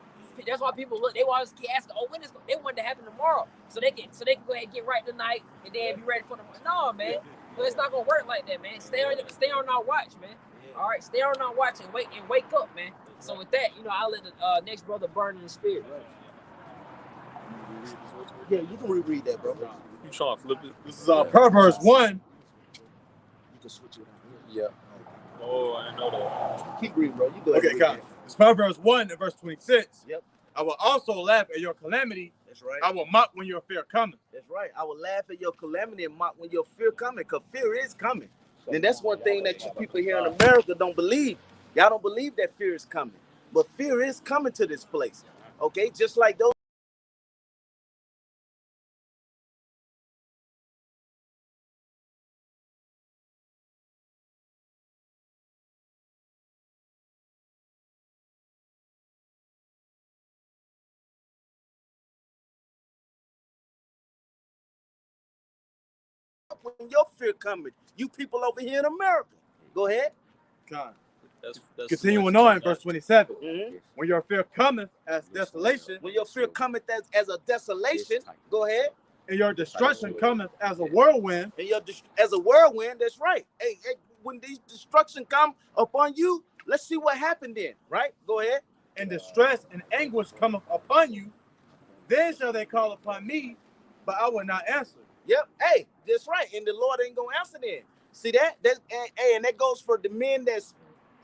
That's why people look. They always keep asking, when is they want it to happen tomorrow, so they can go ahead and get right tonight and then be ready for tomorrow. No, man, but it's not gonna work like that, man. Stay on our watch, man. All right, stay on our watch and wake up, man. So with that, I'll let the next brother burn in the spirit. Yeah, you can reread that, bro. You trying to flip it? This is Proverbs 1. You can switch it. Yeah. Oh, I didn't know that. Keep reading, bro. You go ahead. Okay, God. It's Proverbs 1 and verse 26. Yep. I will also laugh at your calamity. That's right. I will mock when your fear cometh. That's right. I will laugh at your calamity and mock when your fear coming, because fear is coming. And that's one thing that you people here in America don't believe. Y'all don't believe that fear is coming. But fear is coming to this place. Okay? Just like those. When your fear coming, you people over here in America. Go ahead. God. That's Continuing on in verse 27. Mm-hmm. When your fear cometh as desolation. When your fear cometh as a desolation, go ahead. And your destruction cometh as a whirlwind. And as a whirlwind, that's right. Hey, when these destruction come upon you, let's see what happened then, right? Go ahead. And distress and anguish cometh upon you, then shall they call upon me, but I will not answer. Yep. Hey, that's right. And the Lord ain't gonna answer then. See that? And that goes for the men that's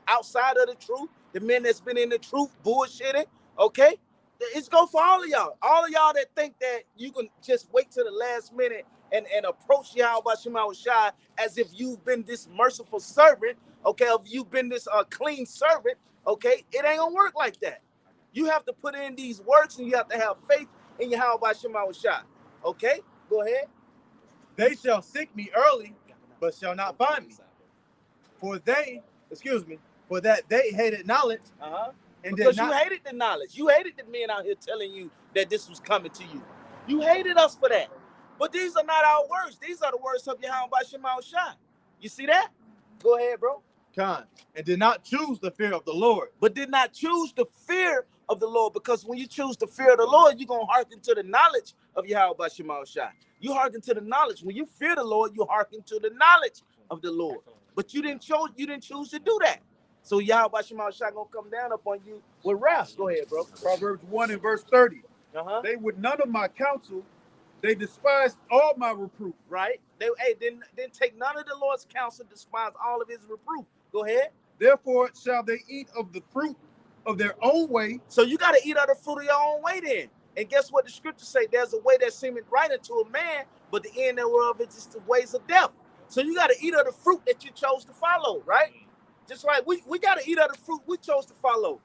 outside of the truth, the men that's been in the truth bullshitting. Okay, it's go for all of y'all. All of y'all that think that you can just wait till the last minute and approach Yahweh Shai as if you've been this merciful servant. Okay, if you've been this clean servant. Okay, it ain't gonna work like that. You have to put in these works and you have to have faith in Yahweh Shai. Okay, go ahead. They shall seek me early, but shall not find me. For that they hated knowledge. And because you hated the knowledge. You hated the men out here telling you that this was coming to you. You hated us for that. But these are not our words. These are the words of Yahweh Shai. You see that? Go ahead, bro. And did not choose the fear of the Lord. But did not choose the fear of the Lord, because when you choose the fear of the Lord, you're going to hearken to the knowledge of Yahweh Shai. You hearken to the knowledge. When you fear the Lord, you hearken to the knowledge of the Lord. But you didn't choose to do that. So Yahweh Shai gonna come down upon you with wrath. Go ahead, bro. Proverbs 1 and verse 30. They would none of my counsel. They despised all my reproof. Right? They didn't take none of the Lord's counsel, despise all of his reproof. Go ahead. Therefore shall they eat of the fruit of their own way. So you got to eat of the fruit of your own way then. And guess what the scriptures say? There's a way that seemeth right unto a man, but the end thereof is the ways of death. So you got to eat of the fruit that you chose to follow, right? Just like we got to eat of the fruit we chose to follow.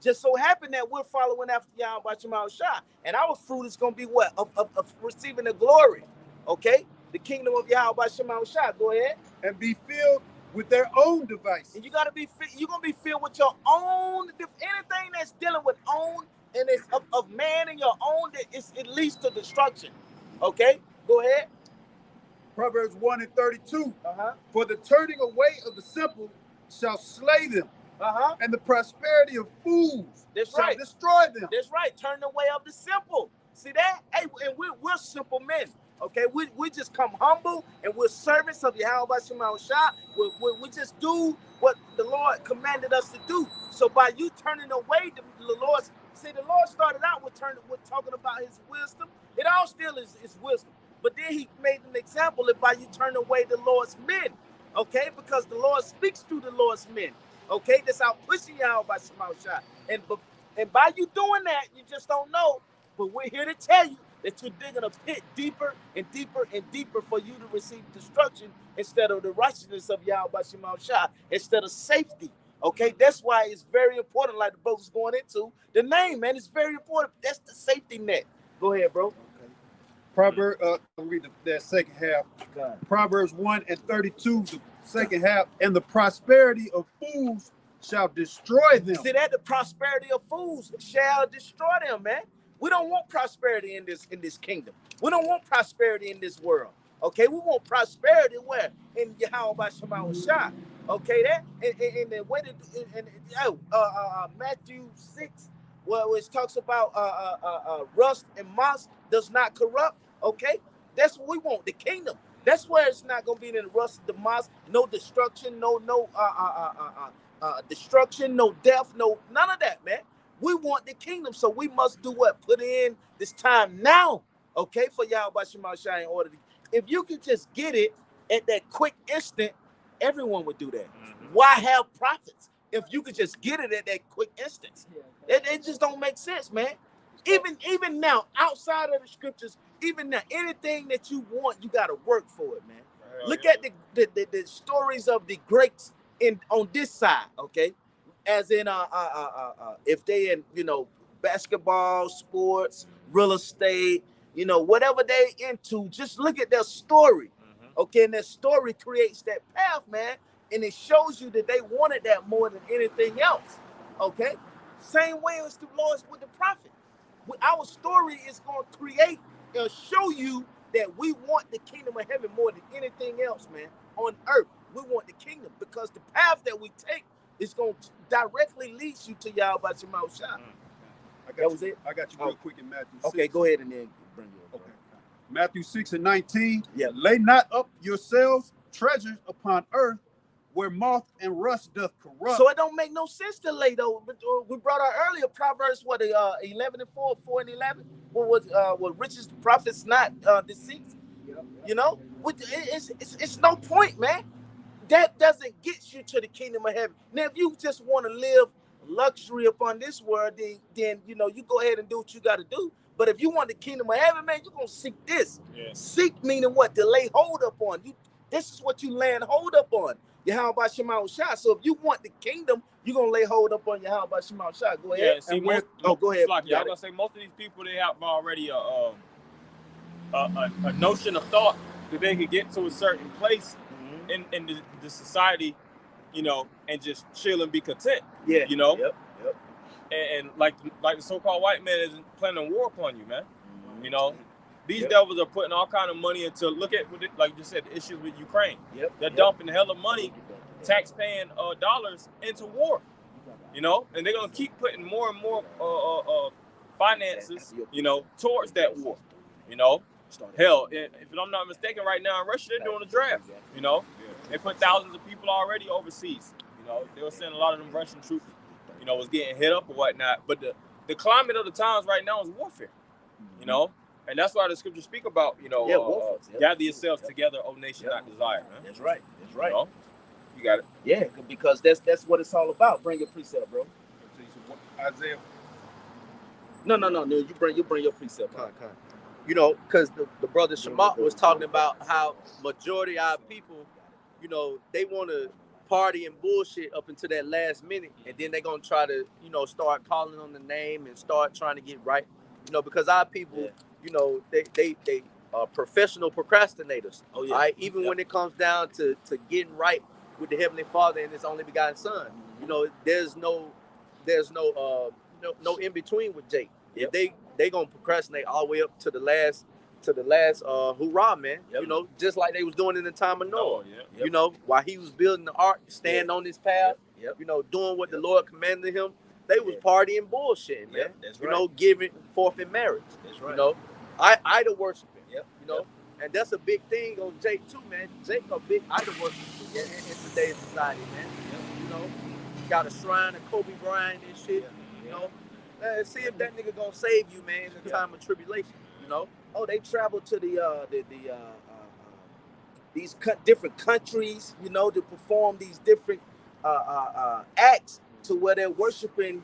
Just so happen that we're following after Yahweh Shai. And our fruit is going to be what? Of receiving the glory. Okay? The kingdom of Yahweh Shai. Go ahead. And be filled with their own devices. And you're going to be filled with your own, anything that's dealing with own, and it's of man and your own, it leads to destruction. Okay? Go ahead. Proverbs 1 and 32. For the turning away of the simple shall slay them. And the prosperity of fools shall destroy them. That's right. Turn away of the simple. See that? Hey, and we're simple men. Okay, we just come humble and we're servants of Yahweh Shai. We just do what the Lord commanded us to do. So by you turning away the Lord, see, the Lord started out with talking about his wisdom. It all still is wisdom. But then he made an example of by you turn away the Lord's men. Okay, because the Lord speaks through the Lord's men. Okay, that's out pushing Yahweh Shai. And by you doing that, you just don't know. But we're here to tell you that you're digging a pit deeper and deeper and deeper for you to receive destruction instead of the righteousness of Yahweh Shema Shah, instead of safety. Okay, that's why it's very important, like the brother's going into the name, man. It's very important. That's the safety net. Go ahead, bro. Okay. Proverbs, I'll read that second half. Proverbs 1:32, the second half, and the prosperity of fools shall destroy them. See that? The prosperity of fools shall destroy them, man. We don't want prosperity in this kingdom. We don't want prosperity in this world. Okay, we want prosperity where? In Yahweh Shema Shah. Okay, that in the way that Matthew 6, which talks about rust and moss does not corrupt. Okay, that's what we want. The kingdom. That's where it's not gonna be in the rust, the moss, no destruction, no destruction, no death, no none of that, man. We want the kingdom, so we must do what? Put in this time now, okay, for Yahweh Shema Shai in order to. If you could just get it at that quick instant, everyone would do that. Why have prophets if you could just get it at that quick instance? It just don't make sense, man. Even now, outside of the scriptures, even now, anything that you want, you got to work for it, man. Look at the stories of the greats on this side, okay? As in if they in basketball, sports, real estate, whatever they into, just look at their story. Okay, and that story creates that path, man, and it shows you that they wanted that more than anything else. Okay, same way as the Lord's with the prophet. Our story is going to create and show you that we want the kingdom of heaven more than anything else, man. On earth, we want the kingdom because the path that we take is going to directly lead you to Yahweh Shema Shah. That was it. I got you real quick in Matthew 6. Okay, go ahead and then bring you up. Okay. Matthew 6:19. Yeah. Lay not up yourselves treasures upon earth, where moth and rust doth corrupt. So it don't make no sense to lay though. We brought out earlier Proverbs 11 and 4, 4 and 11. What riches the prophets not deceit. It's no point, man. That doesn't get you to the kingdom of heaven. Now, if you just want to live luxury upon this world, then you go ahead and do what you got to do. But if you want the kingdom of heaven, man, you're gonna seek this. Yeah. Seek meaning what? To lay hold upon. This is what you laying hold up on. Yahweh Shema Shah. So if you want the kingdom, you're gonna lay hold up on Yahweh Shema Shah. Go ahead. Yeah, see, go ahead. I'm gonna say most of these people, they have already a notion of thought that they could get to a certain place in the society, and just chill and be content. Yeah. Yep. And like the so-called white man isn't planning war upon you, man. These devils are putting all kind of money into, look at like you just said, the issues with Ukraine. They're dumping a hell of money, tax-paying dollars into war. And they're gonna keep putting more and more finances, towards that war. Hell, if I'm not mistaken, right now in Russia they're doing a draft. They put thousands of people already overseas. They were saying a lot of them Russian troops, was getting hit up or whatnot. But the climate of the times right now is warfare. And that's why the scriptures speak about, gather yourselves together, O nation, not desire. Man. That's right. You got it. Yeah, because that's what it's all about. Bring your precept, bro. Isaiah. No. You bring your precept. Because the brother Shemot was talking about how majority of our people, they want to party and bullshit up until that last minute, and then they're gonna try to, start calling on the name and start trying to get right. Because our people, they are professional procrastinators. Oh yeah. Right? Even when it comes down to getting right with the Heavenly Father and His only begotten Son, there's no in between with Jake. Yep. They gonna procrastinate all the way up to the last hoorah, man. Yep. Just like they was doing in the time of Noah. While he was building the ark, staying on this path, doing what the Lord commanded him. They was partying bullshit, man. That's right. Giving forth in marriage. That's right. Idol worshiping. And that's a big thing on Jake too, man. Jake a big idol worshiper in today's society, man. Got a shrine of Kobe Bryant and shit. See if that nigga gonna save you, man, in the time of tribulation. Oh, they travel to these different countries, to perform these different acts to where they're worshiping,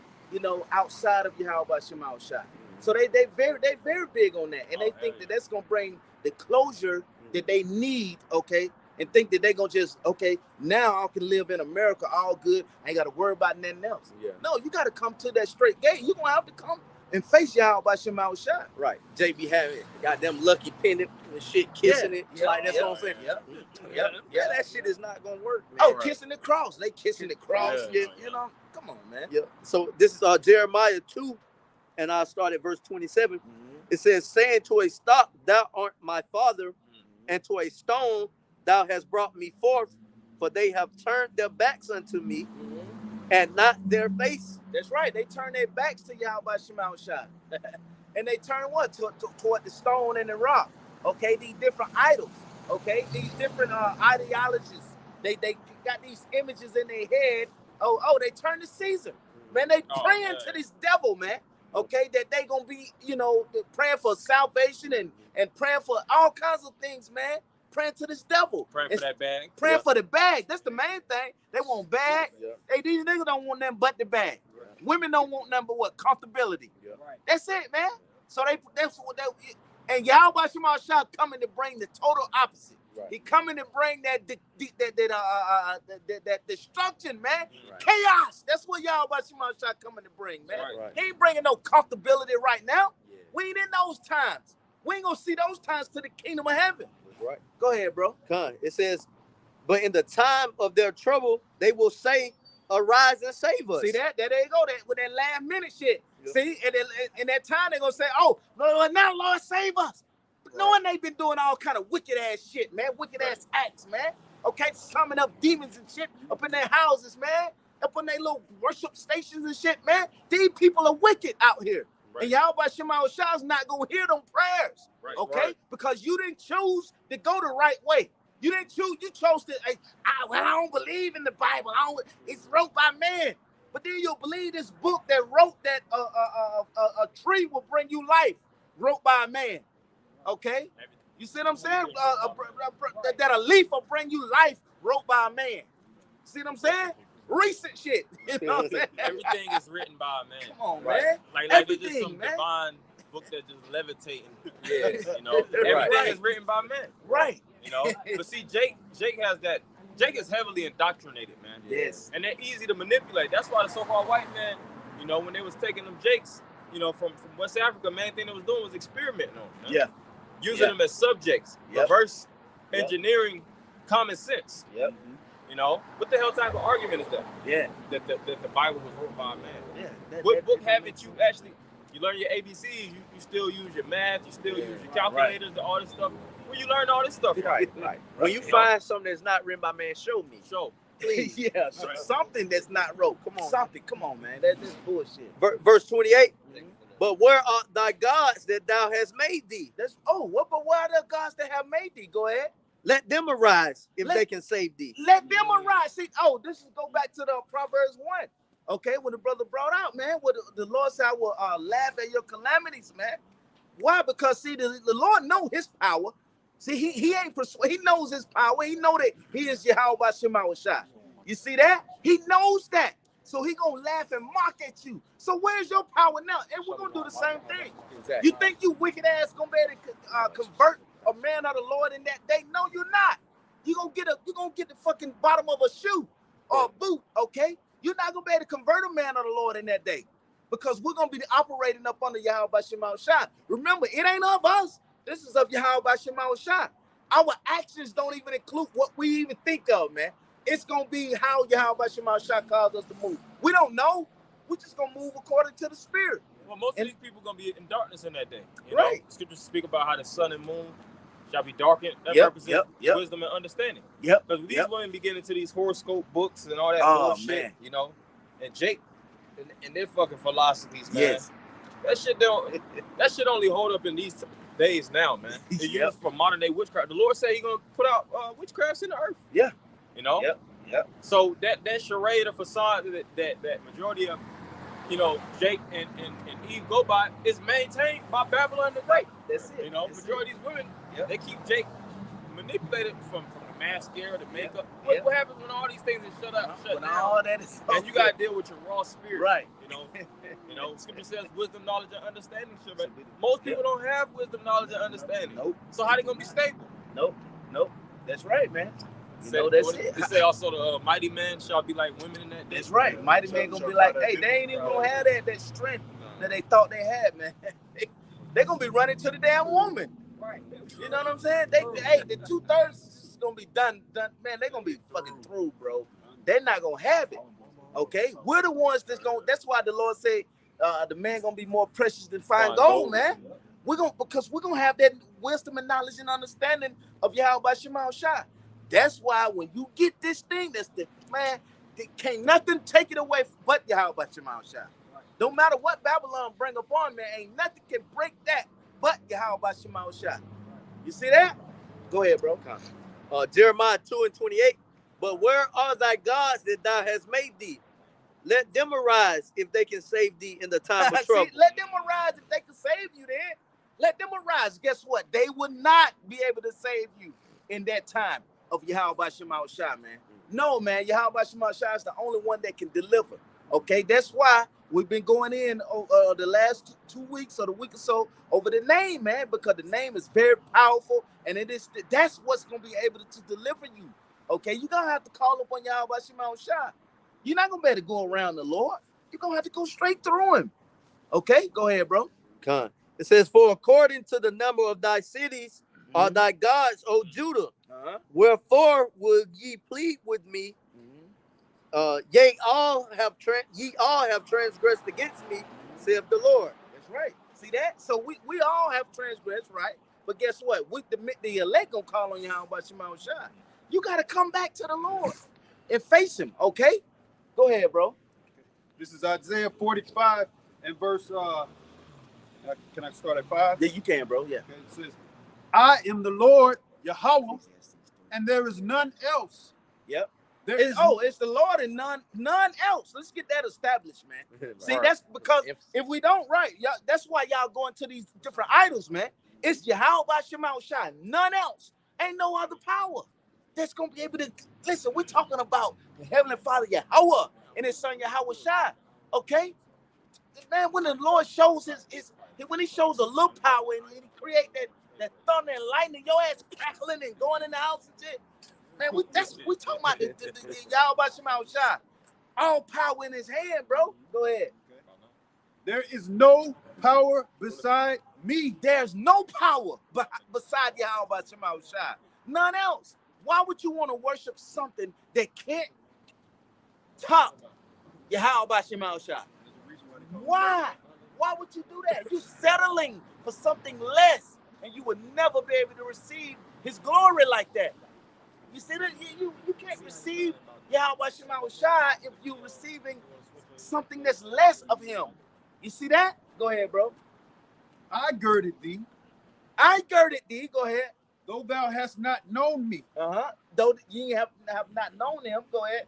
outside of Yahweh Shema Shah. So they very big on that, and they think that that's gonna bring the closure that they need, okay, and think that they gonna just, okay, now I can live in America all good. I ain't gotta worry about nothing else. Yeah. No, you gotta come to that straight gate. You gonna have to come and face Yahweh by Shema Shai. Right. JB having got them lucky pendant and shit, kissing it. Like that's what I'm saying. Yeah, that shit is not gonna work, man. Oh, kissing the cross. They kissing the cross. You know, come on, man. Yeah. So this is Jeremiah 2, and I'll start at verse 27. It says, saying to a stock, thou art my father, and to a stone thou hast brought me forth, for they have turned their backs unto me, and not their face. That's right. They turn their backs to Yahweh Shema Shai. And they turn what? Toward the stone and the rock. Okay, these different idols. Okay, these different ideologies. They got these images in their head. Oh, they turn to Caesar. Man, they praying to this devil, man. Okay, that they gonna be, you know, praying for salvation and praying for all kinds of things, man. Praying to this devil. Praying for that bag. Praying for the bag. That's the main thing. They want bag. Hey, these niggas don't want nothing but the bag. Women don't want nothing but what? Comfortability. That's it, man. So that's what they, and Yahweh Shema Shai coming to bring the total opposite. He coming to bring that destruction, man. Chaos. That's what Yahweh Shema Shai coming to bring, man. He ain't bringing no comfortability right now. We ain't in those times. We ain't gonna see those times to the kingdom of heaven. Right. Go ahead, bro. It says, but in the time of their trouble, they will say, arise and save us. See that? There you go. That with that last minute shit. See, and in that time they're gonna say, oh, no, now Lord save us. But knowing they've been doing all kind of wicked ass shit, man, wicked ass acts, man. Okay, summon up demons and shit up in their houses, man, up in their little worship stations and shit, man. These people are wicked out here. And Yahweh Shema Shai is not gonna hear them prayers, okay? Because you didn't choose to go the right way. You didn't choose. You chose to. I don't believe in the Bible. It's wrote by man. But then you'll believe this book that wrote that a tree will bring you life, wrote by a man. Okay, you see what I'm saying? That a leaf will bring you life, wrote by a man. See what I'm saying? Recent shit. You know what I'm saying? Everything is written by a man. Come on, man. Like it's just some divine book that just levitating. You know, everything is written by men. Right. You know, but see, Jake has that. Jake is heavily indoctrinated, man. Yes. And they're easy to manipulate. That's why the so-called white man, you know, when they was taking them Jakes, you know, from West Africa, main thing they was doing was experimenting on them. Using them as subjects, reverse engineering common sense. You know, what the hell type of argument is that? That the Bible was wrote by a man. What book haven't you actually? You learn your ABCs. You still use your math. You still use your calculators, all this stuff. Where you learn all this stuff? Right. When you find something that's not written by man, show me. Please. Something that's not wrote. Come on. Something. Come on, man. That's bullshit. Verse 28. But where are thy gods that thou hast made thee? But where are the gods that have made thee? Go ahead. Let them arise if they can save thee. Let them arise. See, this is go back to the Proverbs 1. Okay, when the brother brought out, man, what the Lord said, I will laugh at your calamities, man. Why? Because see, the Lord know his power. See, he ain't he knows his power. He know that he is Yahweh Shema Shai. You see that? He knows that. So he gonna laugh and mock at you. So where's your power now? And we're gonna do the same thing. Exactly. You think you wicked ass gonna be able to convert a man of the Lord in that day? No, you're not. You're gonna get the fucking bottom of a shoe or a boot, okay? You're not gonna be able to convert a man of the Lord in that day. Because we're gonna be operating up under Yahweh Shema Shai. Remember, it ain't of us. This is of Yahweh Shema Shai. Our actions don't even include what we even think of, man. It's going to be how Yahweh Shema Shai calls us to move. We don't know. We're just going to move according to the Spirit. Well, most of these people are going to be in darkness in that day. You know, scriptures speak about how the sun and moon shall be darkened. That represents wisdom and understanding. Because these women be getting into these horoscope books and all that bullshit, man. You know, and Jake and their fucking philosophies, man. That shit only hold up in these days now, man. It's used for modern day witchcraft. The Lord said He's gonna put out witchcrafts in the earth. You know. So that charade or facade that majority of, you know, Jake and Eve go by is maintained by Babylon the Great. That's it. You know, majority of these women they keep Jake manipulated from the mascara, the makeup. What happens when all these things are shut down? All that is and you gotta deal with your raw spirit, right? Scripture says wisdom, knowledge, and understanding. But most people don't have wisdom, knowledge, and understanding. Nope. So how they gonna be stable? Nope. That's right, man. That's it. They say also the mighty men shall be like women in that day. That's right. Mighty men gonna be like, hey, they ain't even gonna have that strength that they thought they had, man. They gonna be running to the damn woman. Right. You know what I'm saying? The 2/3 is gonna be done. Man, they gonna be fucking through, bro. They're not gonna have it. Okay, we're the ones that's why the Lord said the man gonna be more precious than fine gold, man. Because we're gonna have that wisdom and knowledge and understanding of Yahweh Shema Shai. That's why when you get this thing, can't nothing take it away but Yahweh Shema Shai. No matter what Babylon bring upon, man, ain't nothing can break that but Yahweh Shema Shai. You see that? Go ahead, bro. Jeremiah 2:28. But where are thy gods that thou hast made thee? Let them arise if they can save thee in the time of trouble. See, let them arise if they can save you then. Let them arise. Guess what? They will not be able to save you in that time of Yahweh Shema Shai, man. No, man. Yahweh Shema Shai is the only one that can deliver. Okay? That's why we've been going in the last 2 weeks or the week or so over the name, man, because the name is very powerful, and that's what's going to be able to deliver you. Okay? You're going to have to call upon Yahweh Shema Shai. You're not going to be able to go around the Lord. You're going to have to go straight through him. Okay? Go ahead, bro. It says, for according to the number of thy cities are thy gods, O Judah. Wherefore will ye plead with me? Ye all have transgressed against me, saith the Lord. That's right. See that? So we all have transgressed, right? But guess what? The elect gonna call on Yahweh Shema Shai. You got to come back to the Lord and face him, okay? Go ahead, bro. This is Isaiah 45 and verse, can I start at 5? Yeah, you can, bro, yeah. Okay, it says, I am the Lord, Yahweh, and there is none else. Yep. It's the Lord and none else. Let's get that established, man. See, that's because if we don't, that's why y'all going to these different idols, man. It's Yahweh Shema Shai, none else. Ain't no other power that's going to be able to, listen, we're talking about the Heavenly Father, Yahweh, and his son, Yahweh Shai, okay? Man, when the Lord shows when he shows a little power and he create that thunder and lightning, your ass crackling and going in the house and shit, man, we talking about the Yahweh Shema Shai. All power in his hand, bro. Go ahead. There is no power beside me. There's no power beside Yahweh Shema Shai. None else. Why would you want to worship something that can't top Yahweh Shema Shai? Why? Why would you do that? You're settling for something less, and you would never be able to receive his glory like that. You see that? You can't receive Yahweh Shema Shai if you're receiving something that's less of him. You see that? Go ahead, bro. I girded thee. Go ahead. Though thou hast not known me. Though ye have not known him. Go ahead.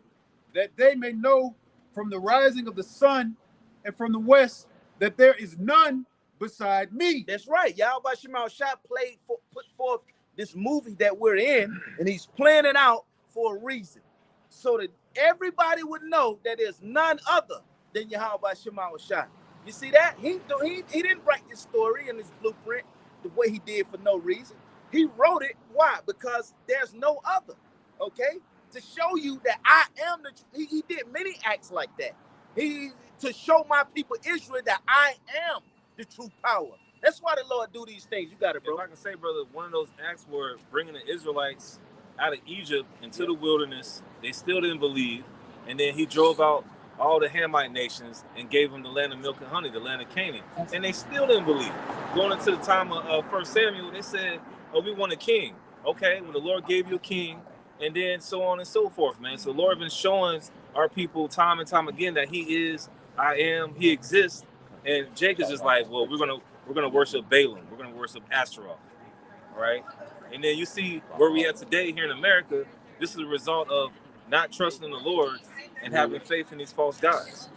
That they may know from the rising of the sun and from the west that there is none beside me. That's right. Yahweh Shema Shai put forth this movie that we're in, and he's playing it out for a reason, so that everybody would know that there's none other than Yahweh Shema Shai. You see that? He didn't write this story in his blueprint the way he did for no reason. He wrote it. Why? Because there's no other. Okay? To show you that I am the truth. He did many acts like that. To show my people Israel that I am the true power. That's why the Lord do these things. You got it, bro. If I can say, brother, one of those acts were bringing the Israelites out of Egypt into the wilderness. They still didn't believe. And then he drove out all the Hamite nations and gave them the land of milk and honey, the land of Canaan. And they still didn't believe. Going into the time of 1 Samuel, they said, oh, we want a king. Okay, when the Lord gave you a king, and then so on and so forth, man. So the Lord has been showing our people time and time again that he is, I am, he exists. And Jacob's just like, well, we're gonna worship Balaam. We're gonna worship Astaroth. All right? And then you see where we are today here in America. This is a result of not trusting the Lord and having faith in these false gods.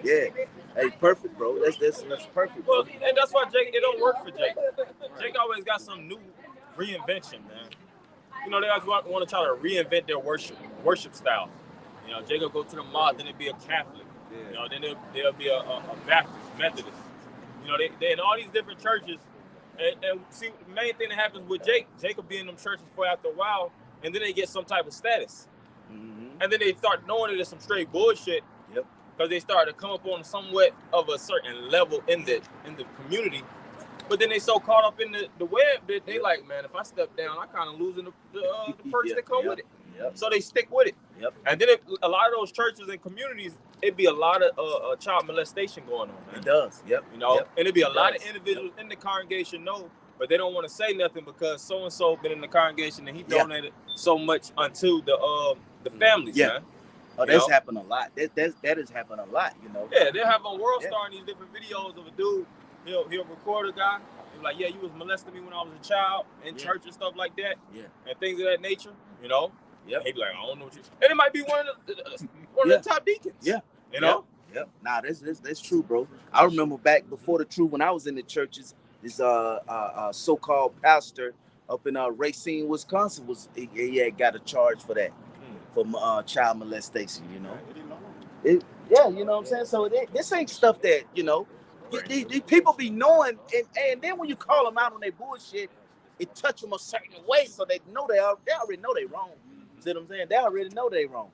Yeah. Hey, perfect, bro. That's perfect, bro. Well, and that's why it don't work for Jake. Jake always got some new reinvention, man. you know, they always want to try to reinvent their worship style. You know, Jacob go to the mosque, then it'd be a Catholic. Yeah. You know, then there'll be a Baptist, Methodist. You know, they in all these different churches. And see, the main thing that happens with Jacob be in them churches for after a while, and then they get some type of status. Mm-hmm. And then they start knowing it is some straight bullshit. Yep. Because they start to come up on somewhat of a certain level in the community. But then they so caught up in the web that they like, man, if I step down, I kind of losing the perks that come with it. Yep. So they stick with it. Yep. And then a lot of those churches and communities, it'd be a lot of child molestation going on, man. It does. Yep. You know, yep. And it'd be a lot of individuals in the congregation know, but they don't want to say nothing because so and so been in the congregation and he donated so much unto the families, man. Oh, that's happened a lot. That has happened a lot, you know. Yeah, they'll have on World Star in these different videos of a dude. He'll record a guy. He's like, yeah, you was molesting me when I was a child in church and stuff like that. Yeah. And things of that nature, you know. Yeah. He'd be like, I don't know what you. And it might be one of the top deacons. Yeah. You know. Yep. Nah, that's true, bro. I remember back before the truth when I was in the churches. This so-called pastor up in Racine, Wisconsin he had got a charge for that. For child molestation, you know. You know what I'm saying? So this ain't stuff that, you know, these people be knowing, and then when you call them out on their bullshit, it touch them a certain way, so they know they already know they wrong. See what I'm saying? They already know they wrong.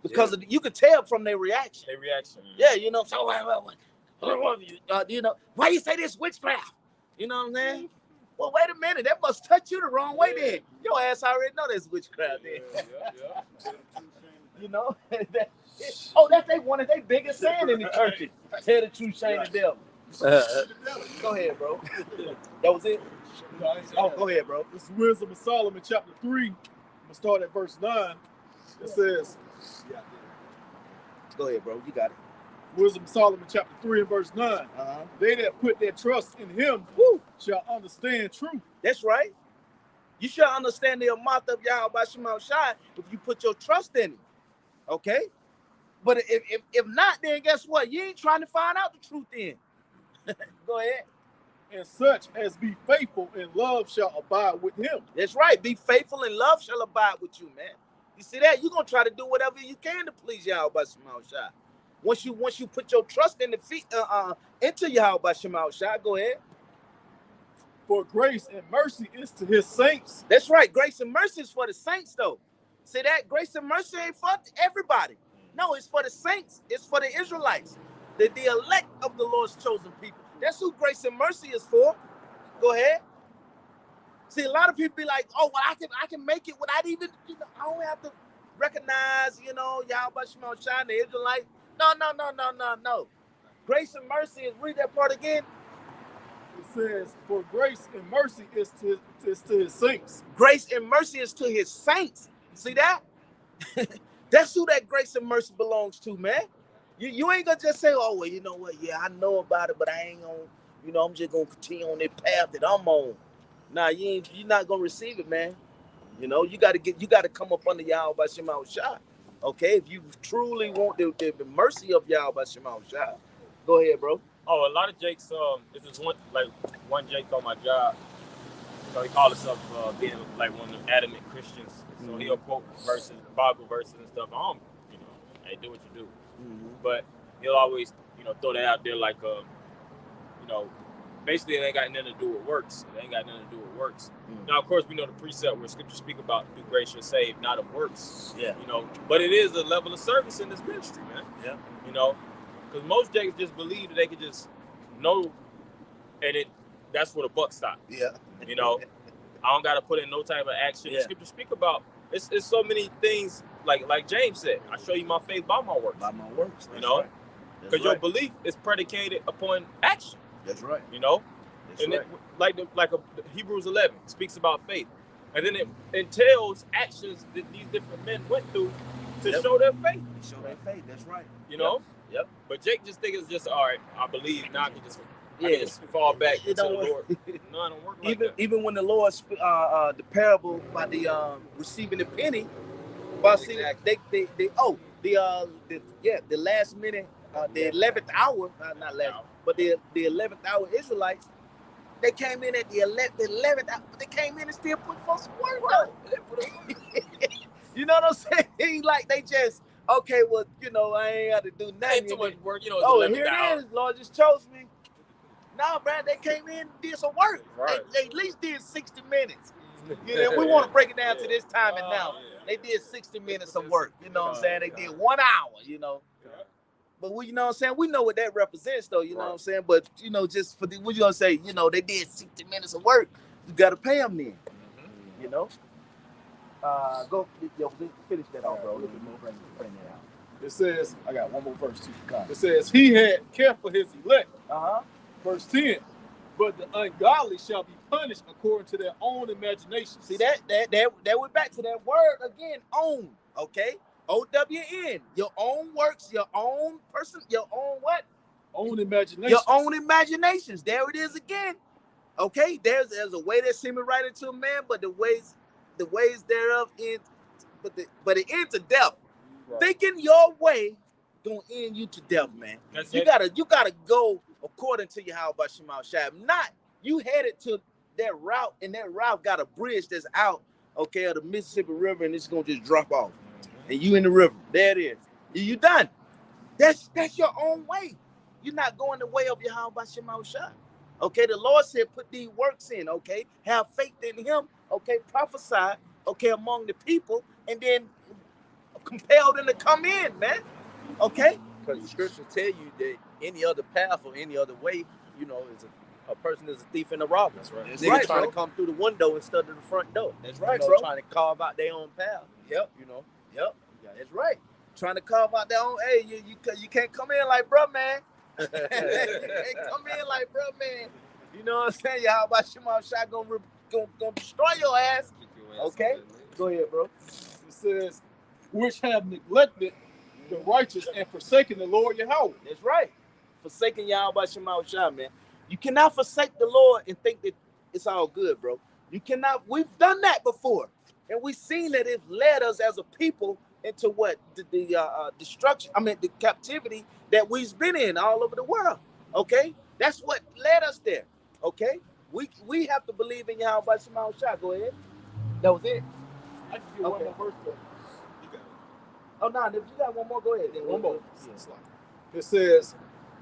Because you can tell from their reaction. Yeah, you know, so you know, why you say this witchcraft? You know what I'm saying? Well, wait a minute, that must touch you the wrong way then. Your ass already know that's witchcraft then. You know? That's one of their biggest saying in the churches. Tell the truth, shame the devil. Go ahead, bro. That was it? Oh, go ahead, bro. This is Wisdom of Solomon, chapter 3. I'm going to start at verse 9. It says... Go ahead, bro. You got it. Wisdom of Solomon, chapter 3 and verse 9. They that put their trust in him shall understand truth. That's right. You shall understand the amount of Yahweh Shema Shai if you put your trust in him. Okay? But if not, then guess what? You ain't trying to find out the truth then. Go ahead. And such as be faithful in love shall abide with him. That's right. Be faithful and love shall abide with you, man. You see that? You're going to try to do whatever you can to please Yahweh Shema Shai. Once you put your trust in the feet into Yahweh Shema Shai, go ahead. For grace and mercy is to his saints. That's right. Grace and mercy is for the saints, though. See that? Grace and mercy ain't for everybody. No, it's for the saints. It's for the Israelites. The elect of the Lord's chosen people. That's who grace and mercy is for. Go ahead. See, a lot of people be like, oh, well, I can make it without even, you know, I don't have to recognize, you know, Yahweh Shema Shai, the Israelites. No. Grace and mercy is, read that part again. It says, for grace and mercy is to his saints. Grace and mercy is to his saints. See that? That's who that grace and mercy belongs to, man. You ain't gonna just say, oh, well, you know what? Yeah, I know about it, but I ain't gonna, you know, I'm just gonna continue on that path that I'm on. Nah, you're not gonna receive it, man. You know, you gotta come up under Yahweh Shema Shai. Okay, if you truly want the mercy of Yahweh Shema Shai, go ahead, bro. Oh, a lot of Jakes, this is one Jake on my job. So he called himself being like one of the adamant Christians. So he'll quote verses, Bible verses and stuff. You know, hey, do what you do. But he'll always, you know, throw that out there like, you know, basically it ain't got nothing to do with works. It ain't got nothing to do with works. Now, of course, we know the precept where Scripture speak about through grace you're saved, not of works. Yeah. You know, but it is a level of service in this ministry, man. Yeah. You know, because most Jakes just believe that they could just know, and that's where the buck stops. Yeah. You know, I don't got to put in no type of action. Yeah. Scripture speak about it's so many things. Like James said, I show you my faith by my works. By my works. You know, because your belief is predicated upon action. That's right. You know, and like Hebrews 11 speaks about faith, and then it entails actions that these different men went through to show their faith. To show their faith. That's right. You know. Yep. But Jake just think it's just all right. I believe now. I can just fall back into the Lord. No, I don't work like that. Even when the Lord, the parable by the receiving the penny. But see, the last minute, the 11th hour, not last, but the 11th hour Israelites, They came in at the 11th hour, but they came in and still put forth some work though. You know what I'm saying? Ain't like they just, okay, well, you know, I ain't got to do nothing. Ain't too much work, you know. Oh, here it is, Lord just chose me. No, man, they came in and did some work. Right. They at least did 60 minutes. You know, we want to break it down to this time and now. They did 60 minutes of work. You know what I'm saying? They did 1 hour, you know. But we, you know what I'm saying? We know what that represents, though, you know what I'm saying? But, you know, just for the, what you going to say, you know, they did 60 minutes of work. You got to pay them then, you know? Go, yo, finish that off, bro. Let me bring that out. It says, I got one more verse too. It says, he had care for his elect. Verse 10. But the ungodly shall be punished according to their own imagination. See, that went back to that word again, own, okay? O-W-N, your own works, your own person, your own what? Own imagination. Your own imaginations. There it is again. Okay, there's a way that seemeth right unto a man, but the ways thereof end, but it ends to death. Right. Thinking your way gonna end you to death, man. You gotta go according to Yahweh Shemal Shab. Not you headed to that route, and that route got a bridge that's out, okay, of the Mississippi River, and it's gonna just drop off. And you in the river. There it is. You done. That's your own way. You're not going the way of Yahweh Shemal Shab. Okay, the Lord said, put these works in, okay? Have faith in him, okay? Prophesy, okay, among the people, and then compel them to come in, man. Okay? Because the scriptures tell you that any other path or any other way, you know, is a person is a thief and a robber. That's right. They're right, trying to come through the window instead of the front door. That's right, bro. Trying to carve out their own path. Yep. You know? Yep. That's right. Trying to carve out their own, hey, you can't come in like, bro, man. You can't come in like, bro, man. You know what I'm saying? Yahweh Shemal Shah gonna destroy your ass. Okay? Go ahead, bro. It says, which have neglected the righteous and forsaken the Lord Yahweh. That's right. Forsaking Yahweh Shemal Shah, man. You cannot forsake the Lord and think that it's all good, bro. You cannot. We've done that before. And we've seen that it led us as a people into what? The destruction, the captivity that we've been in all over the world. Okay? That's what led us there. Okay? We have to believe in Yahweh Shemal Shah. Go ahead. That was it. I can give one more verse, though. You got it. Oh, no, if you got one more, go ahead. Then one more. It says,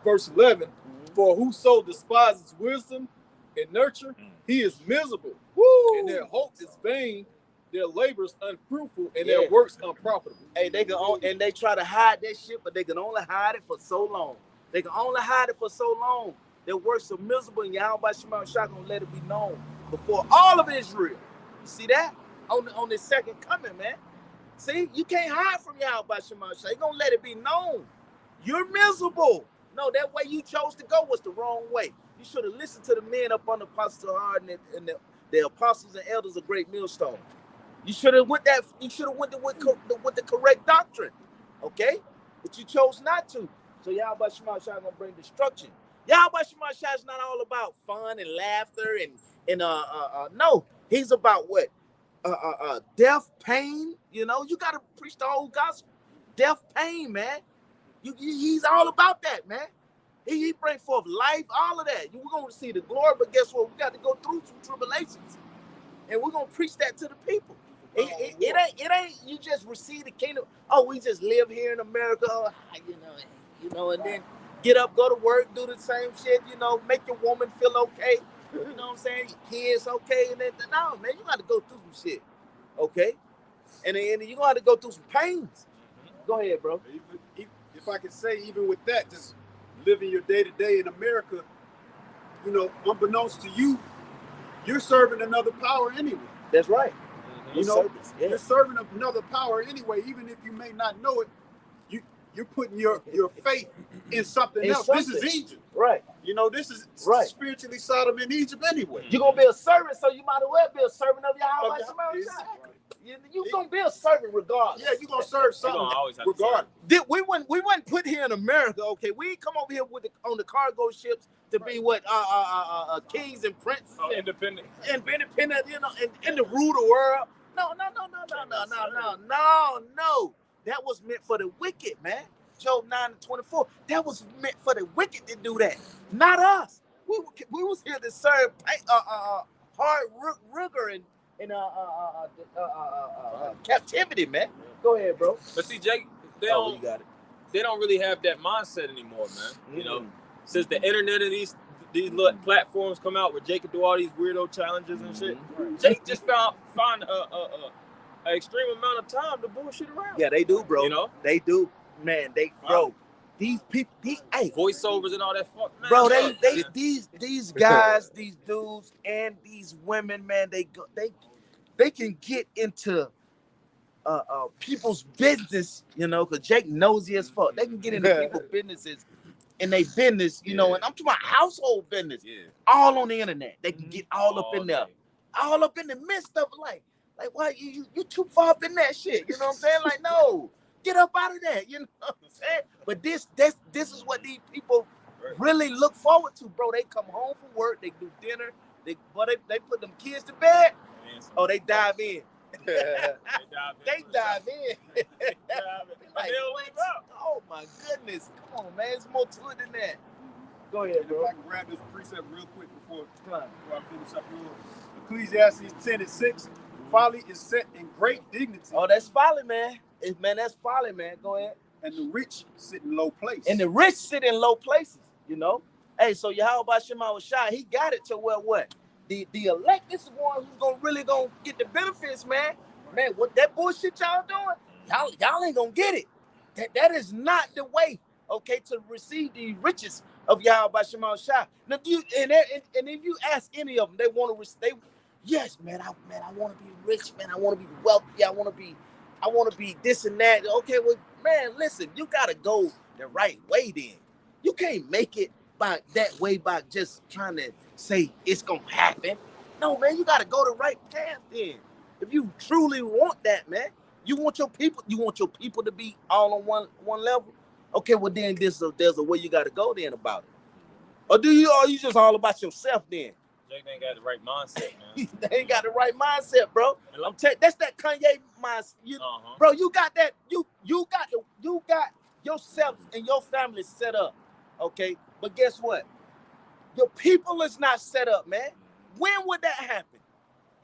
verse 11, for whoso despises wisdom and nurture, he is miserable. Woo! And their hope is vain, their labors unfruitful, and their works unprofitable. Hey, and they try to hide that shit, but they can only hide it for so long. They can only hide it for so long. Their works are miserable, and Yahweh Shemal Shah gonna let it be known before all of Israel. You see that? On this second coming, man. See, you can't hide from Yahweh Shemal Shah. He's gonna let it be known. You're miserable. No, that way you chose to go was the wrong way. You should have listened to the men up on the Apostle Hard and the apostles and elders of Great Millstone. You should have went that. You should have went with the correct doctrine, okay? But you chose not to. So Yahweh Shemal Shah gonna bring destruction. Yahweh Shemal Shah is not all about fun and laughter and no. He's about what? Death, pain. You know, you gotta preach the whole gospel. Death, pain, man. He's all about that, man. He bring forth life, all of that. We're gonna see the glory, but guess what? We got to go through some tribulations, and we're gonna preach that to the people. It ain't you just receive the kingdom. Oh, we just live here in America, you know, and then get up, go to work, do the same shit, you know, make your woman feel okay. You know what I'm saying? Your kids okay, and then no, man, you got to go through some shit, okay? And then you gonna have to go through some pains. Go ahead, bro. If I could say, even with that, just living your day-to-day in America, you know, unbeknownst to you, you're serving another power anyway. That's right. You know, you're serving another power anyway, even if you may not know it. You're putting your faith in something else. This is Egypt. Right. You know, this is spiritually Sodom in Egypt anyway. You're going to be a servant, so you might as well be a servant of Yahweh Shemal Shah. You're going to be a servant regardless. Yeah, you're going to serve something regardless. We wasn't put here in America, okay? We ain't come over here on the cargo ships to be what kings and princes. Independent, you know, and to rule the world. No. That was meant for the wicked, man. Job 9:24. That was meant for the wicked to do that, not us. we was here to serve hard rigor in captivity, man. Go ahead, bro. But see, Jake, they don't really have that mindset anymore, man. You know, since the internet and these little platforms come out where Jake can do all these weirdo challenges and shit, Jake just find an extreme amount of time to bullshit around. Yeah, they do, bro. You know, they do, man. These people, hey, voiceovers and all that fuck, man. Bro, these guys, these dudes, and these women, man, they can get into people's business, you know, because Jake nosy as fuck. They can get into people's businesses and they business, you know, and I'm talking about household business, all on the internet. They can get all up in there, all up in the midst of like why you too far up in that shit, you know what I'm saying? Like, no, get up out of that, you know what I'm saying? But this is what these people really look forward to, bro. They come home from work, they do dinner, they put them kids to bed. Oh, they dive in. They dive in. Like, oh my goodness. Come on, man. There's more to it than that. Go ahead, bro. If I can grab this precept real quick before I finish up your Ecclesiastes 10:6. Folly is set in great dignity. Oh, that's folly, man. That's folly, man. Go ahead. And the rich sit in low places. And the rich sit in low places, you know. Hey, so Yahweh Shema was shy. He got it to where what? The elect is the one who's really gonna get the benefits, man. Man, what that bullshit y'all doing? Y'all ain't gonna get it. That is not the way, okay, to receive the riches of Yahweh Shema Shai. Now, and if you ask any of them, they want to yes, man, I want to be rich, man. I want to be wealthy. I want to be this and that. Okay, well, man, listen, you gotta go the right way. Then you can't make it by that way by just trying to say it's gonna happen. No, man, you gotta go the right path. Then, if you truly want that, man, you want your people to be all on one level. Okay, well then there's a way you gotta go then about it. Or are you just all about yourself then? Jake ain't got the right mindset, man. They ain't got the right mindset, bro. That's that Kanye mindset. Bro, you got that. You got yourself and your family set up. Okay, but guess what? Your people is not set up, man. When would that happen?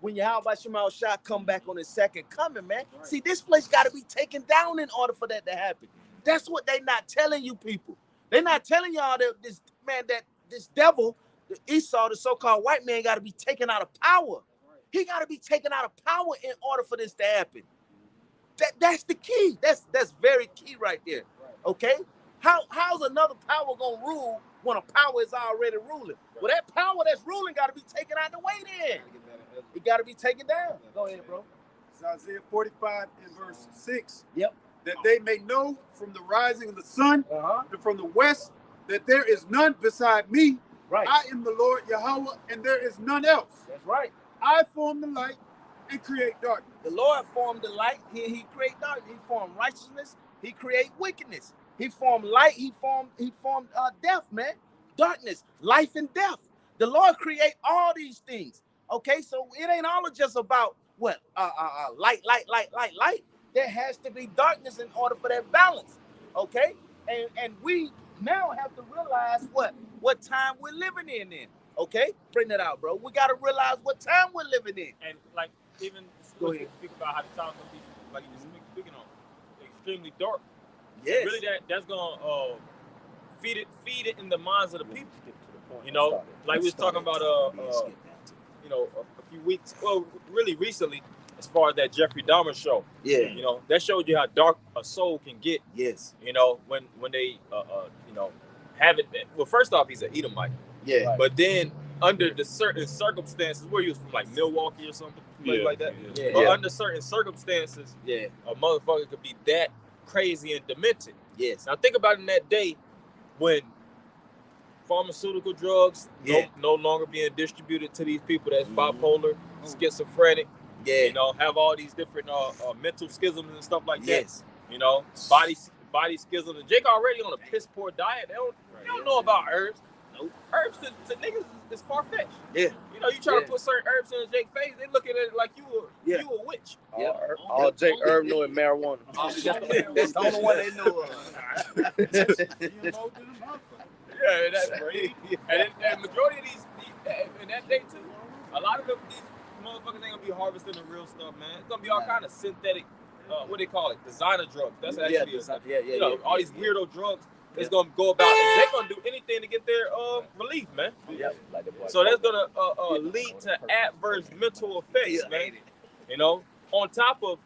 When Yahweh Shema Shai come back on his second coming, man. Right. See, this place got to be taken down in order for that to happen. That's what they not telling you people. They're not telling y'all that this devil, the Esau, the so-called white man, got to be taken out of power. He got to be taken out of power in order for this to happen. That's the key. That's very key right there. Okay? How's another power gonna rule when a power is already ruling? Well, that power that's ruling got to be taken out of the way then. It got to be taken down. Go ahead, bro. It's Isaiah 45 and verse 6. Yep. That they may know from the rising of the sun and from the west that there is none beside me. Right. I am the Lord Yahweh, and there is none else. That's right. I form the light and create darkness. The Lord formed the light. He create darkness. He formed righteousness. He create wickedness. He formed light. He formed death, man. Darkness, life, and death. The Lord create all these things. Okay, so it ain't all just about what light. There has to be darkness in order for that balance. Okay, and we now have to realize what time we're living in. Then, okay, bring that out, bro. We got to realize what time we're living in. And like even speak about how the time's gonna be, like you were speaking on, extremely dark. Yes. Really, that's gonna feed it in the minds of the people. You know, like we was talking about you know, a few weeks, well, really recently, as far as that Jeffrey Dahmer show. Yeah. You know, that showed you how dark a soul can get. Yes. You know, when they you know, have it. Well, first off, he's an Edomite. Yeah. Right. But then under the certain circumstances, where he was from, like Milwaukee or something, like that. Yeah. But under certain circumstances, a motherfucker could be that crazy and demented. Yes. Now think about in that day when pharmaceutical drugs no longer being distributed to these people that's bipolar, schizophrenic, you know, have all these different mental schisms and stuff like that. You know, body schisms. And Jake already on a piss poor diet. They don't know about herbs. No, herbs to niggas is far fetched. Yeah. You know, you try to put certain herbs in Jake's face, they look at it like you a witch. Yeah. All Jake Herb know is marijuana. That's the only one they know of. Yeah, that's crazy. And majority of these in that day too, a lot of these motherfuckers ain't gonna be harvesting the real stuff, man. It's gonna be all kind of synthetic, what they call it, designer drugs. That's actually all these weirdo drugs. That's gonna go about, and they're gonna do anything to get their relief, man. So that's gonna lead to adverse mental effects, man. You know, on top of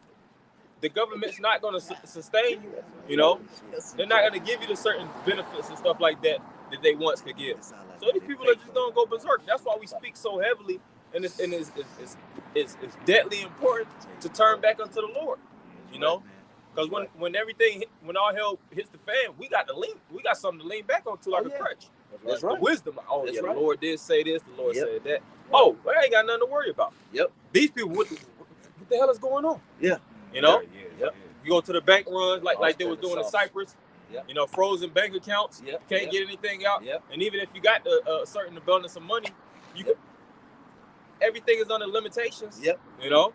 the government's not gonna sustain you. You know, they're not gonna give you the certain benefits and stuff like that they once could give. So these people are just gonna go berserk. That's why we speak so heavily, and it's deadly important to turn back unto the Lord. You know. Because when all hell hits the fan, we got something to lean back on to like a crutch. That's right. The wisdom. Oh, that's right. The Lord did say this, the Lord said that. Oh, well, I ain't got nothing to worry about. Yep. These people, what the hell is going on? Yeah. You know? Yep. You go to the bank runs like they was doing in Cyprus. Yep. You know, frozen bank accounts. Yep. You can't get anything out. Yep. And even if you got a certain abundance of money, everything is under limitations. Yep. You know?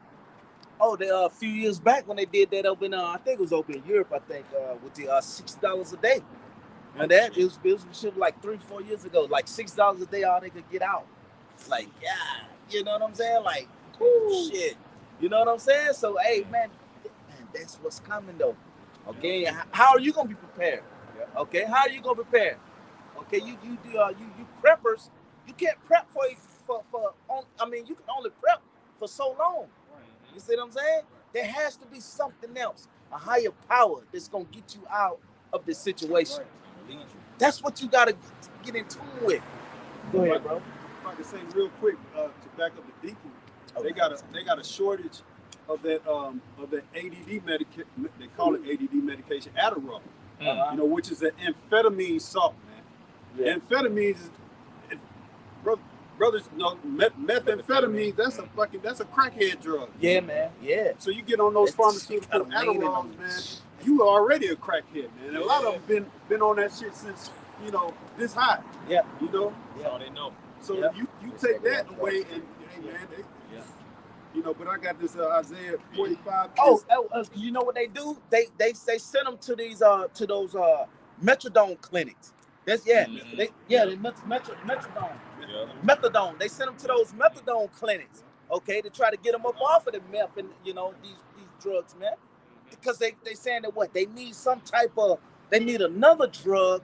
Oh, a few years back when they did that over in, I think it was over in Europe, I think, with the $60 a day. And that, it was like 3-4 years ago, like $6 a day, all they could get out. Like, yeah, you know what I'm saying? Like, shit. You know what I'm saying? So, hey, man, that's what's coming, though. Okay, how are you going to be prepared? Okay, how are you going to prepare? Okay, you preppers, you can't prep you can only prep for so long. You see what I'm saying? There has to be something else, a higher power that's going to get you out of this situation. That's what you got to get in tune with. Go ahead, bro. If I can say real quick to back up the deacon, they got a shortage of that ADD medication. They call it ADD medication, Adderall. You know, which is an amphetamine salt, man. Yeah. Amphetamines is brothers, no, methamphetamine, that's a crackhead drug. Yeah, man. Yeah. So you get on those pharmaceutical Adderalls, man, you are already a crackhead, man. And a lot of them been on that shit since, you know, this high. Yeah. You know? That's all they know. So you take that away and, hey, man, you know, but I got this Isaiah 45. You know what they do? They send them to these to those methadone clinics. That's methadone. Methadone. They send them to those methadone clinics, okay, to try to get them up off of the meth and these drugs, man. Because they saying that they need they need another drug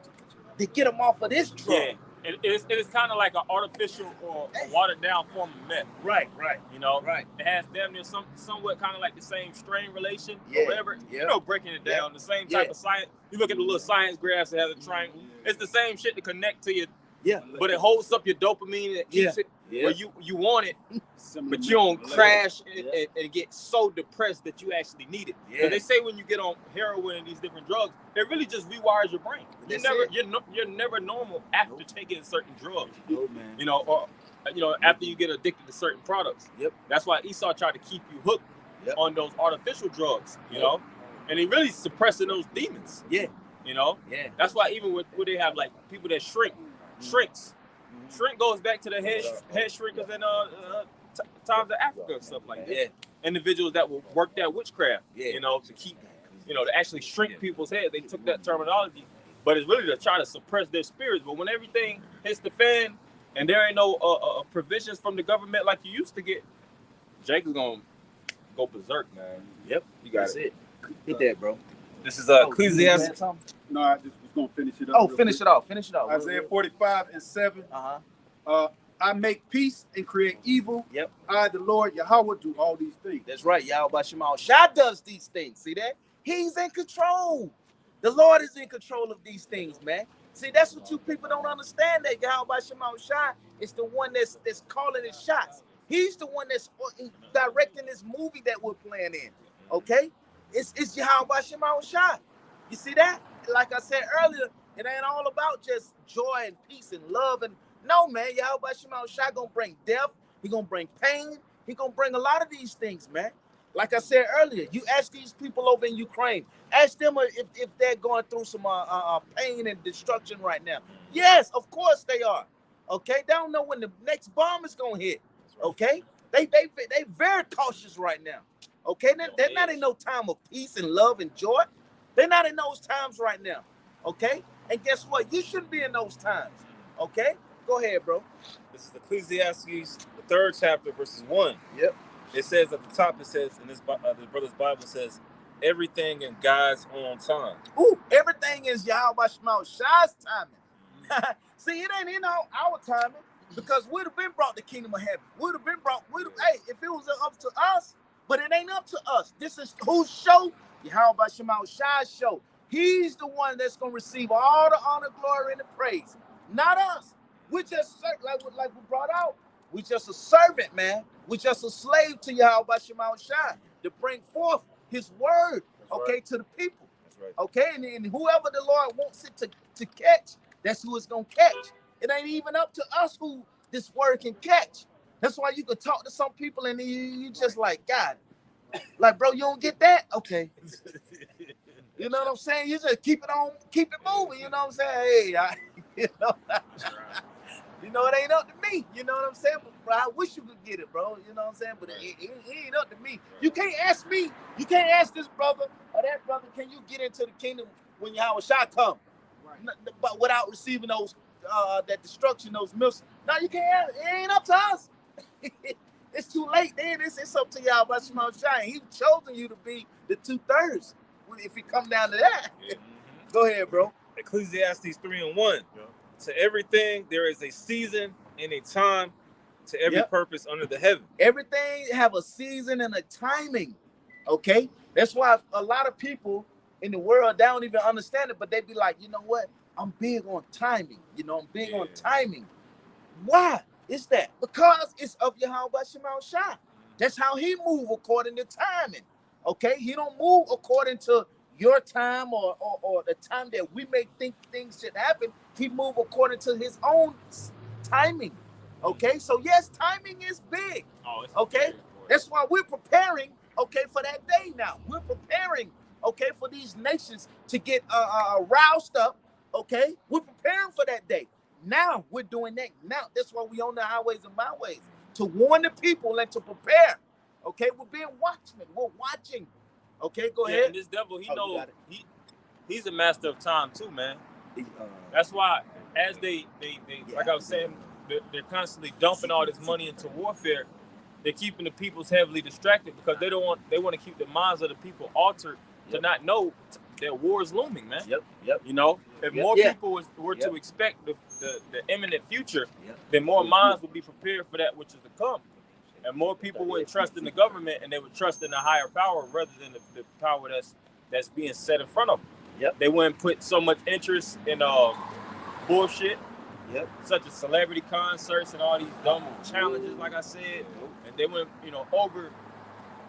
to get them off of this drug. Yeah. It is kind of like an artificial or watered down form of meth. Right. You know, it has damn near somewhat kind of like the same strain relation or whatever. You know, breaking it down, the same type of science. You look at the little science graphs that has a triangle. It's the same shit to connect to your. Yeah. But it holds up your dopamine and it keeps it where you want it, but you don't crash and get so depressed that you actually need it. Because they say when you get on heroin and these different drugs, it really just rewires your brain. You're never normal after taking certain drugs. You know, or after you get addicted to certain products. Yep. That's why Esau tried to keep you hooked on those artificial drugs. You know, and he really suppressing those demons. Yeah. You know. Yeah. That's why even with they have like people that shrinks. Shrink goes back to the head shrinkers in times of Africa and stuff like that. Yeah. Individuals that will work that witchcraft, you know, to keep, to actually shrink people's heads. They took that terminology, but it's really to try to suppress their spirits. But when everything hits the fan and there ain't no provisions from the government like you used to get, Jake is gonna go berserk, man. Yep, you got it. Hit that, bro. This is Ecclesiastes. No, I just was gonna finish it up. Finish it off. Isaiah 45:7. I make peace and create evil. Yep. I, the Lord Yahweh, do all these things. That's right. Yahweh Shema Shah does these things. See that? He's in control. The Lord is in control of these things, man. See, that's what you people don't understand. That Yahweh Shema Shah is the one that's calling his shots. He's the one that's directing this movie that we're playing in. Okay? It's Yahweh Shema Shah. You see that? Like I said earlier, it ain't all about just joy and peace and love. And no, man, Yahweh Shema Shah gonna bring death. He gonna bring pain. He gonna bring a lot of these things, man. Like I said earlier, you ask these people over in Ukraine, ask them if they're going through some pain and destruction right now. Yes, of course they are. Okay, they don't know when the next bomb is gonna hit. Okay, they very cautious right now. Okay, they're not in no time of peace and love and joy. They're not in those times right now. Okay, And guess what? You shouldn't be in those times. Okay? Go ahead, bro. This is Ecclesiastes, the 3rd chapter, verses 1. Yep. It says at the top, it says, in this brother's Bible says, everything in God's own time. Ooh, everything is Yahweh Shema Shai's timing. See, it ain't in our timing, because we'd have been brought the kingdom of heaven. Hey, if it was up to us, but it ain't up to us. This is whose show? Yahweh Shema Shai's show. He's the one that's going to receive all the honor, glory, and the praise. Not us. We're just, like we brought out, we're just a servant, man. We're just a slave to Yahweh Shema Shai to bring forth his word, to the people. That's right. Okay, and whoever the Lord wants it to catch, that's who it's going to catch. It ain't even up to us who this word can catch. That's why you could talk to some people and you just like, God, like, bro, you don't get that? Okay. You know what I'm saying? You just keep it moving. You know what I'm saying? Hey, you know, it ain't up to me. You know what I'm saying? But I wish you could get it, bro. You know what I'm saying? But it ain't up to me. You can't ask me. You can't ask this brother or that brother, can you get into the kingdom when Yahweh Shai come? Right. But without receiving those, that destruction, those missiles. No, you can't ask. It ain't up to us. It's too late then. It's up to Yahweh Shema Shai. He's chosen you to be the 2/3. If you come down to that. Yeah. Go ahead, bro. Ecclesiastes 3:1. Yeah. To everything there is a season and a time to every purpose under the heaven. Everything have a season and a timing. Okay? That's why a lot of people in the world, they don't even understand it, but they be like, you know what? I'm big on timing. You know, I'm big on timing. Why is that? Because it's of Yahweh Shema Shai. That's how he move according to timing. Okay? He don't move according to your time or the time that we may think things should happen. He move according to his own timing. Okay? So yes, timing is big. Okay? That's why we're preparing, for that day now. We're preparing, for these nations to get roused up. Okay? We're preparing for that day. Now we're doing that. Now that's why we on the highways and byways, to warn the people and to prepare. Okay? We're being watchmen. We're watching. Okay, go ahead. And this devil, he knows he's a master of time too, man. That's why, as they like I was saying, they're constantly dumping all this money into warfare. They're keeping the people's heavily distracted because they want to keep the minds of the people altered to not know that war is looming, man. Yep. You know, if more people were to expect the imminent future, then more minds would be prepared for that which is to come. And more people wouldn't trust in the government, and they would trust in the higher power rather than the power that's being set in front of them. Yep. They wouldn't put so much interest in bullshit, such as celebrity concerts and all these dumb challenges, like I said. And they wouldn't,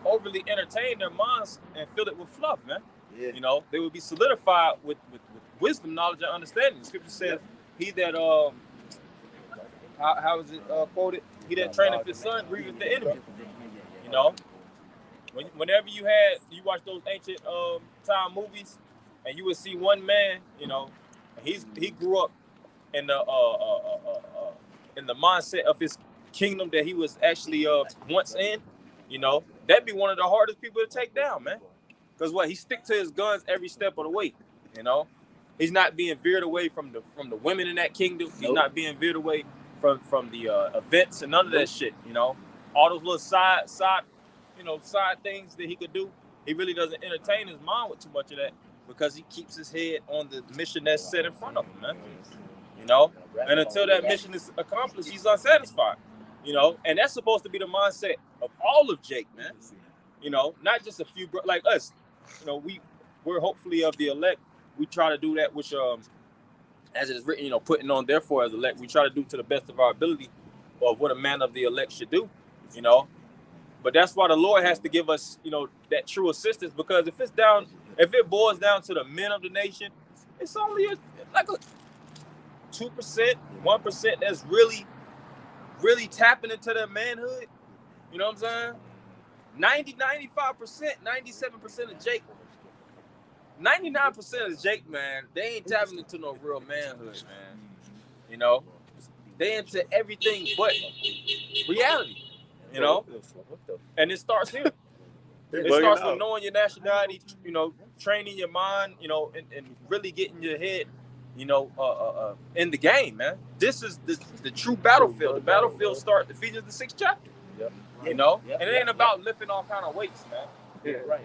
overly entertain their minds and fill it with fluff, man. Yeah. You know, they would be solidified with wisdom, knowledge, and understanding. The scripture says, "He that how is it quoted? He that traineth his son grieveth the enemy." You know, whenever you watch those ancient time movies, and you would see one man, he grew up in the mindset of his kingdom that he was actually once in. That'd be one of the hardest people to take down, man. Because he stick to his guns every step of the way. He's not being veered away from the women in that kingdom. He's not being veered away from the events and none of that shit. All those little side things that he could do. He really doesn't entertain his mind with too much of that because he keeps his head on the mission that's set in front of him, man. And until that mission is accomplished, he's unsatisfied. And that's supposed to be the mindset of all of Jake, man. Not just a few like us. We're hopefully of the elect. We try to do that which as it is written, putting on therefore as elect, we try to do to the best of our ability of what a man of the elect should do, But that's why the Lord has to give us, that true assistance, because if it boils down to the men of the nation, it's only like a 2%, 1% that's really, really tapping into their manhood. You know what I'm saying? 90, 95%, 97% of Jake. 99% of Jake, man, they ain't tapping into no real manhood, man. They into everything but reality, And it starts here. It starts with knowing your nationality, training your mind, and really getting your head, in the game, man. This is the true battlefield. The battlefield starts Ephesians the 6th chapter. Yep. And it ain't about lifting all kind of weights, man. Yeah, right.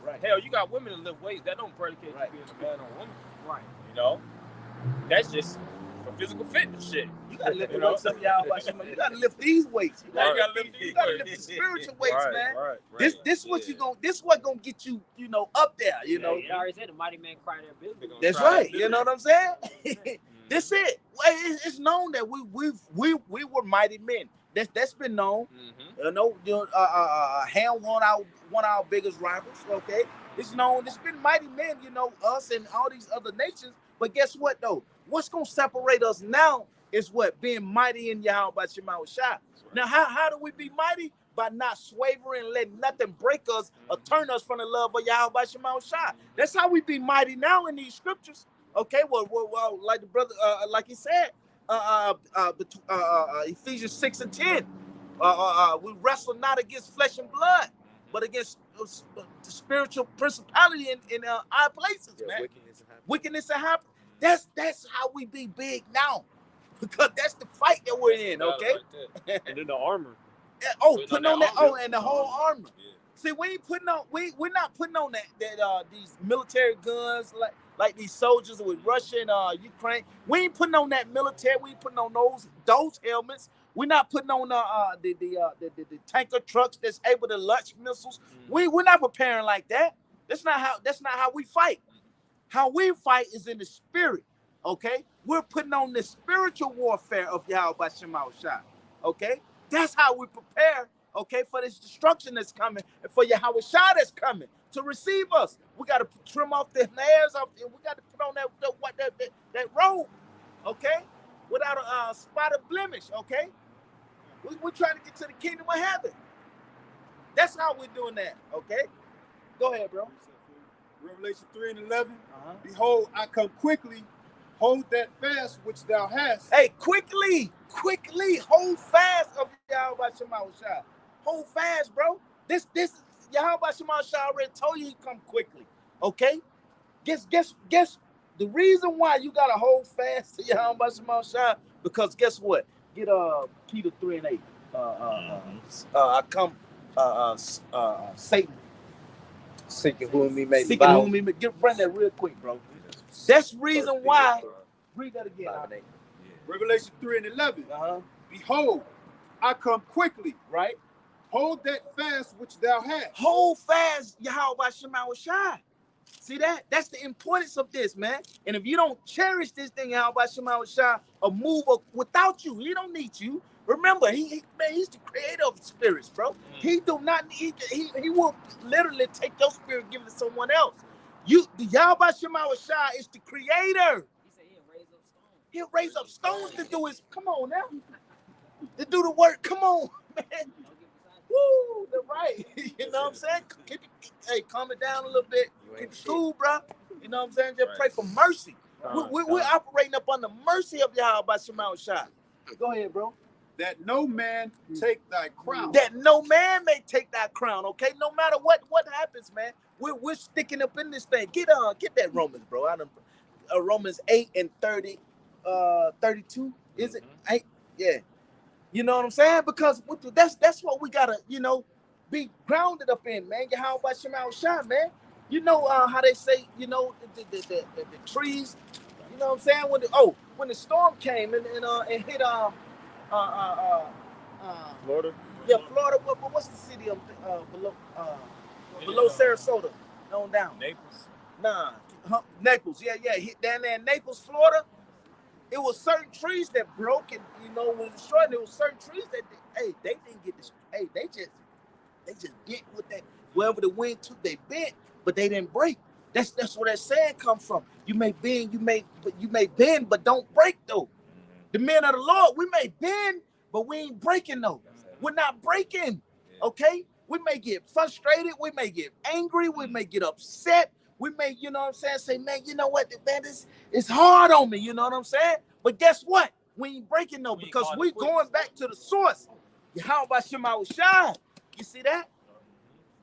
Right. Hell, you got women to lift weights. That don't predicate you being a man or woman. Right. That's just for physical fitness shit. You gotta lift the weights up, y'all. You gotta lift these weights. You gotta lift the spiritual weights, man. Right. This what you gonna. This what gonna get you. Up there. You already said the mighty man cry their business. That's right. You know what I'm saying? This it. It's known that we were mighty men. That's been known. Ham one of our biggest rivals. Okay, it's known. It's been mighty men. Us and all these other nations. But guess what though? What's gonna separate us now is what? Being mighty in Yahweh Shema Shai. Now, how do we be mighty? By not swavering and letting nothing break us or turn us from the love of Yahweh Shema Shai. That's how we be mighty now in these scriptures. Okay, well, like the brother, like he said, Ephesians 6 and 10. We wrestle not against flesh and blood, but against the spiritual principality in our places, man. Wickedness and happen. That's how we be big now, because that's the fight that we're in. Okay. And then the armor. Putting on that. And the whole armor. Yeah. See, we ain't putting on. We're not putting on that these military guns like these soldiers with Russia and Ukraine. We ain't putting on that military. We ain't putting on those helmets. We're not putting on the tanker trucks that's able to launch missiles. We're not preparing like that. That's not how we fight. How we fight is in the spirit. Okay, we're putting on the spiritual warfare of Yahweh Shema Shai. Okay, that's how we prepare. Okay, for this destruction that's coming, and for Yahweh Shai that's coming to receive us. We got to trim off the hairs off, and we got to put on that robe. Okay, without a spot of blemish. Okay, we're trying to get to the kingdom of heaven. That's how we're doing that. Okay, go ahead, bro. Revelation 3 and 11. Behold, I come quickly. Hold that fast which thou hast. Hey, quickly, hold fast of Yahweh Shema Shai. Hold fast, bro. This Yahweh Shema Shai already told you he come quickly. Okay? Guess the reason why you gotta hold fast to Yahweh Shema Shai, because guess what? Get Peter 3 and 8. I come Satan. Seeking whom he may devour. Bring that real quick, bro. That's reason why. Read that again. Revelation 3 and 11. Behold, I come quickly. Right. Hold that fast which thou hast. Hold fast, Yahweh Shema Shai. See that? That's the importance of this, man. And if you don't cherish this thing, Yahweh Shema Shai, a move without you, he don't need you. Remember, he's the creator of spirits, bro. He do not need. He will literally take your spirit, give it to someone else. The Yahweh Shema Shai is the creator. He said he'll raise up stones to do his. Come on now, to do the work. Come on, man. Woo, they're right. You know what I'm saying? Hey, calm it down a little bit. Keep it cool, bro. You know what I'm saying? Just pray for mercy. We're operating up on the mercy of Yahweh Shema Shai. Go ahead, bro. That no man take thy crown. That no man may take thy crown, okay? No matter what happens, man. We're sticking up in this thing. Get that Romans, bro. Romans 8 and 32. Is it? 8? Yeah. You know what I'm saying? Because that's what we gotta, be grounded up in, man. Yahweh Shema Shai, man. You know how they say, the trees, you know what I'm saying? When the storm came and hit Florida. Yeah, Florida. What's the city below Sarasota? On down. Naples. Nah, Naples. Yeah. Hit down there in Naples, Florida. It was certain trees that broke, and was destroyed. There was certain trees that they didn't get destroyed. Hey, they just bent with that. Wherever the wind took, they bent, but they didn't break. That's where that saying come from. You may bend, but don't break though. The men of the Lord, we may bend, but we ain't breaking though. We're not breaking. Okay? We may get frustrated, we may get angry, we may get upset. We may, say, man, you know what, man, it's hard on me, you know what I'm saying? But guess what? We ain't breaking though, because we're going back to the source. Yahweh Shema Shai. You see that?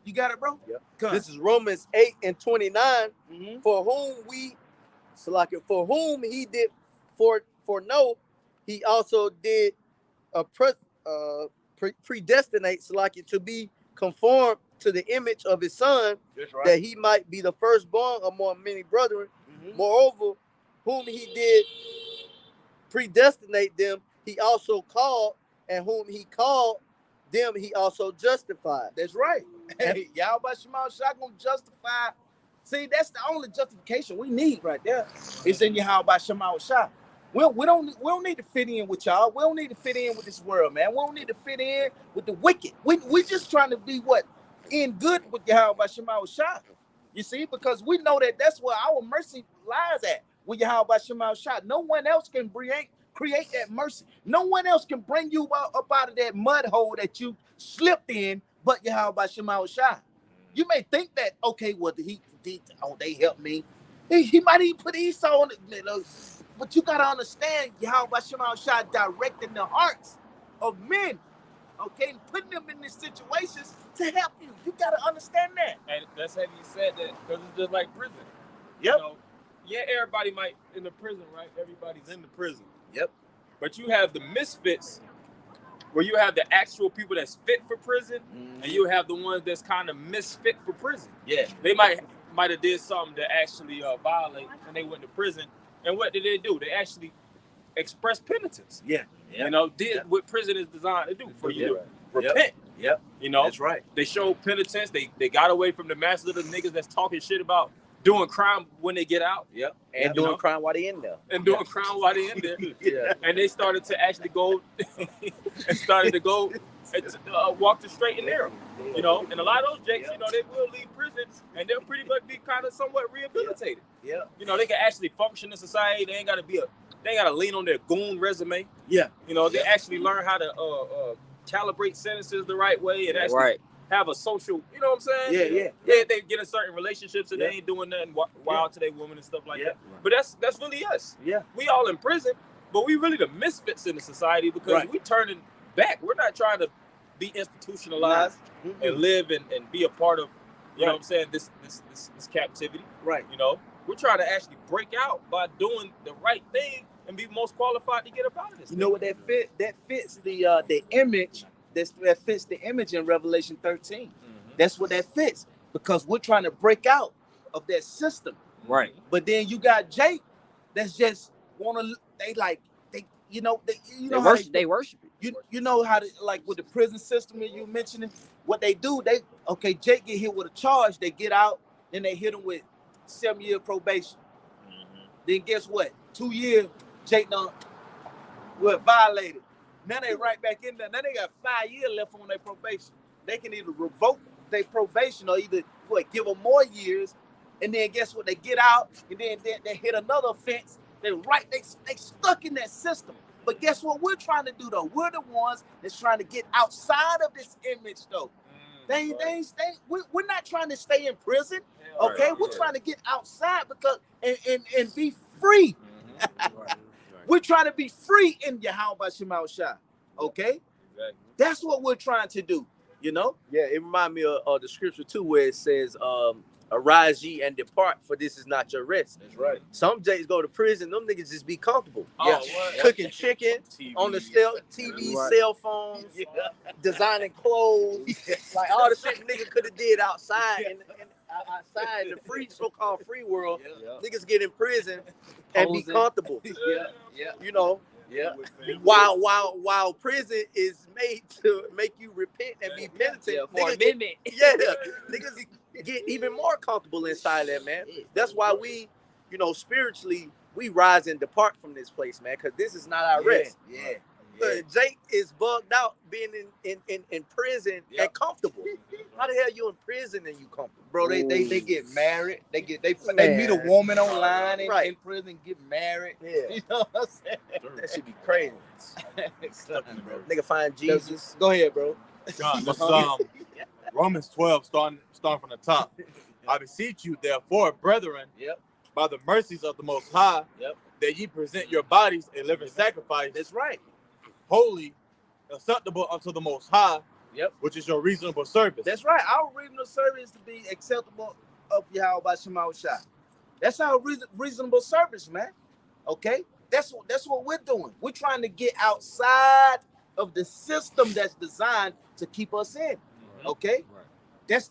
You got it, bro? Yep. This is Romans 8 and 29. For whom we Salakia, for whom he did foreknow, he also did predestinate Salakia to be conformed to the image of his son, that he might be the firstborn among many brethren. Moreover, whom he did predestinate them, he also called, and whom he called them, he also justified. That's right. Hey, y'all about Shema Shah gonna justify. See, that's the only justification we need right there. It's in Yahweh by Shema Shah. We don't need to fit in with y'all. We don't need to fit in with this world, man. We don't need to fit in with the wicked. We just trying to be what? In good with Yahweh by Shema Shah. You see, because we know that that's where our mercy lies at. With Yahweh by Shema Shah. No one else can create that mercy. No one else can bring you up out of that mud hole that you slipped in, but Yahweh by Shema Shah. You may think that, okay, well, they helped me. He might even put Esau on it, you know, but you got to understand Yahweh by Shema Shah directing the hearts of men, okay, and putting them in these situations to help you. You got to understand that. And that's heavy you said that, because it's just like prison. Yep. You know, yeah, everybody might in the prison, right? Everybody's in the prison. Yep. But you have the misfits, where you have the actual people that's fit for prison, and you have the ones that's kind of misfit for prison. Yeah. They might have did something to actually violate, and they went to prison. And what did they do? They actually expressed penitence. Yeah. You know, did what prison is designed to do for you to repent. Yep. You know, that's right. They showed penitence. They got away from the masses of the niggas that's talking shit about doing crime when they get out. Yep. And doing crime while they in there. And doing crime while they in there. Yeah. And they started to actually go and walk the straight and narrow. You know, and a lot of those jakes, you know, they will leave prison and they'll pretty much be kind of somewhat rehabilitated. Yeah. You know, they can actually function in society. They ain't gotta lean on their goon resume. Yeah. You know, they actually learn how to calibrate sentences the right way and actually have a social, you know what I'm saying? Yeah, they get in certain relationships and they ain't doing nothing wild to their woman and stuff like that. But that's really us. Yeah. We all in prison, but we really the misfits in the society because we turning back. We're not trying to be institutionalized and live and be a part of, you know what I'm saying, this captivity. Right. You know, we're trying to actually break out by doing the right thing and be most qualified to get up out of this. You know what that fits the image. That fits the image in Revelation 13. That's what that fits, because we're trying to break out of that system. Right. But then you got Jake that's just they worship it. You know how to, like with the prison system that you mentioning, what they do, Jake get hit with a charge, they get out, then they hit him with 7-year probation. Then guess what? 2 years, Jake done violated. Now they right back in there. Now they got 5 years left on their probation. They can either revoke their probation or either give them more years, and then guess what? They get out, and then they hit another offense. They stuck in that system. But guess what we're trying to do though? We're the ones that's trying to get outside of this image though. We're not trying to stay in prison. Okay, we're trying to get outside because and be free. We're trying to be free in Yahweh Shema Shah. Okay? Exactly. That's what we're trying to do, you know? Yeah, it reminds me of the scripture too, where it says, arise ye and depart, for this is not your rest. That's right. Some Jakes go to prison, them niggas just be comfortable. What? Cooking chicken on the TV, cell phones, designing clothes, like all the shit niggas could have did outside and outside the so-called free world. Niggas get in prison and be comfortable. You know. While prison is made to make you repent and be penitent, niggas get even more comfortable inside that, man. That's why we, you know, spiritually, we rise and depart from this place, man, because this is not our rest. Jake is bugged out being in prison and comfortable. How the hell you in prison and you comfortable? Bro, they get married. They meet a woman online in prison, get married. You know what I'm saying? That should be crazy. Nigga find Jesus. Go ahead, bro. Romans 12, starting from the top. I beseech you, therefore, brethren, by the mercies of the Most High, that ye present your bodies a living sacrifice. That's right. Holy, acceptable unto the Most High, which is your reasonable service. That's right. Our reasonable service is to be acceptable of Yahweh by Shema Shah. That's our reasonable service, man. Okay, that's what we're doing. We're trying to get outside of the system that's designed to keep us in. Okay, that's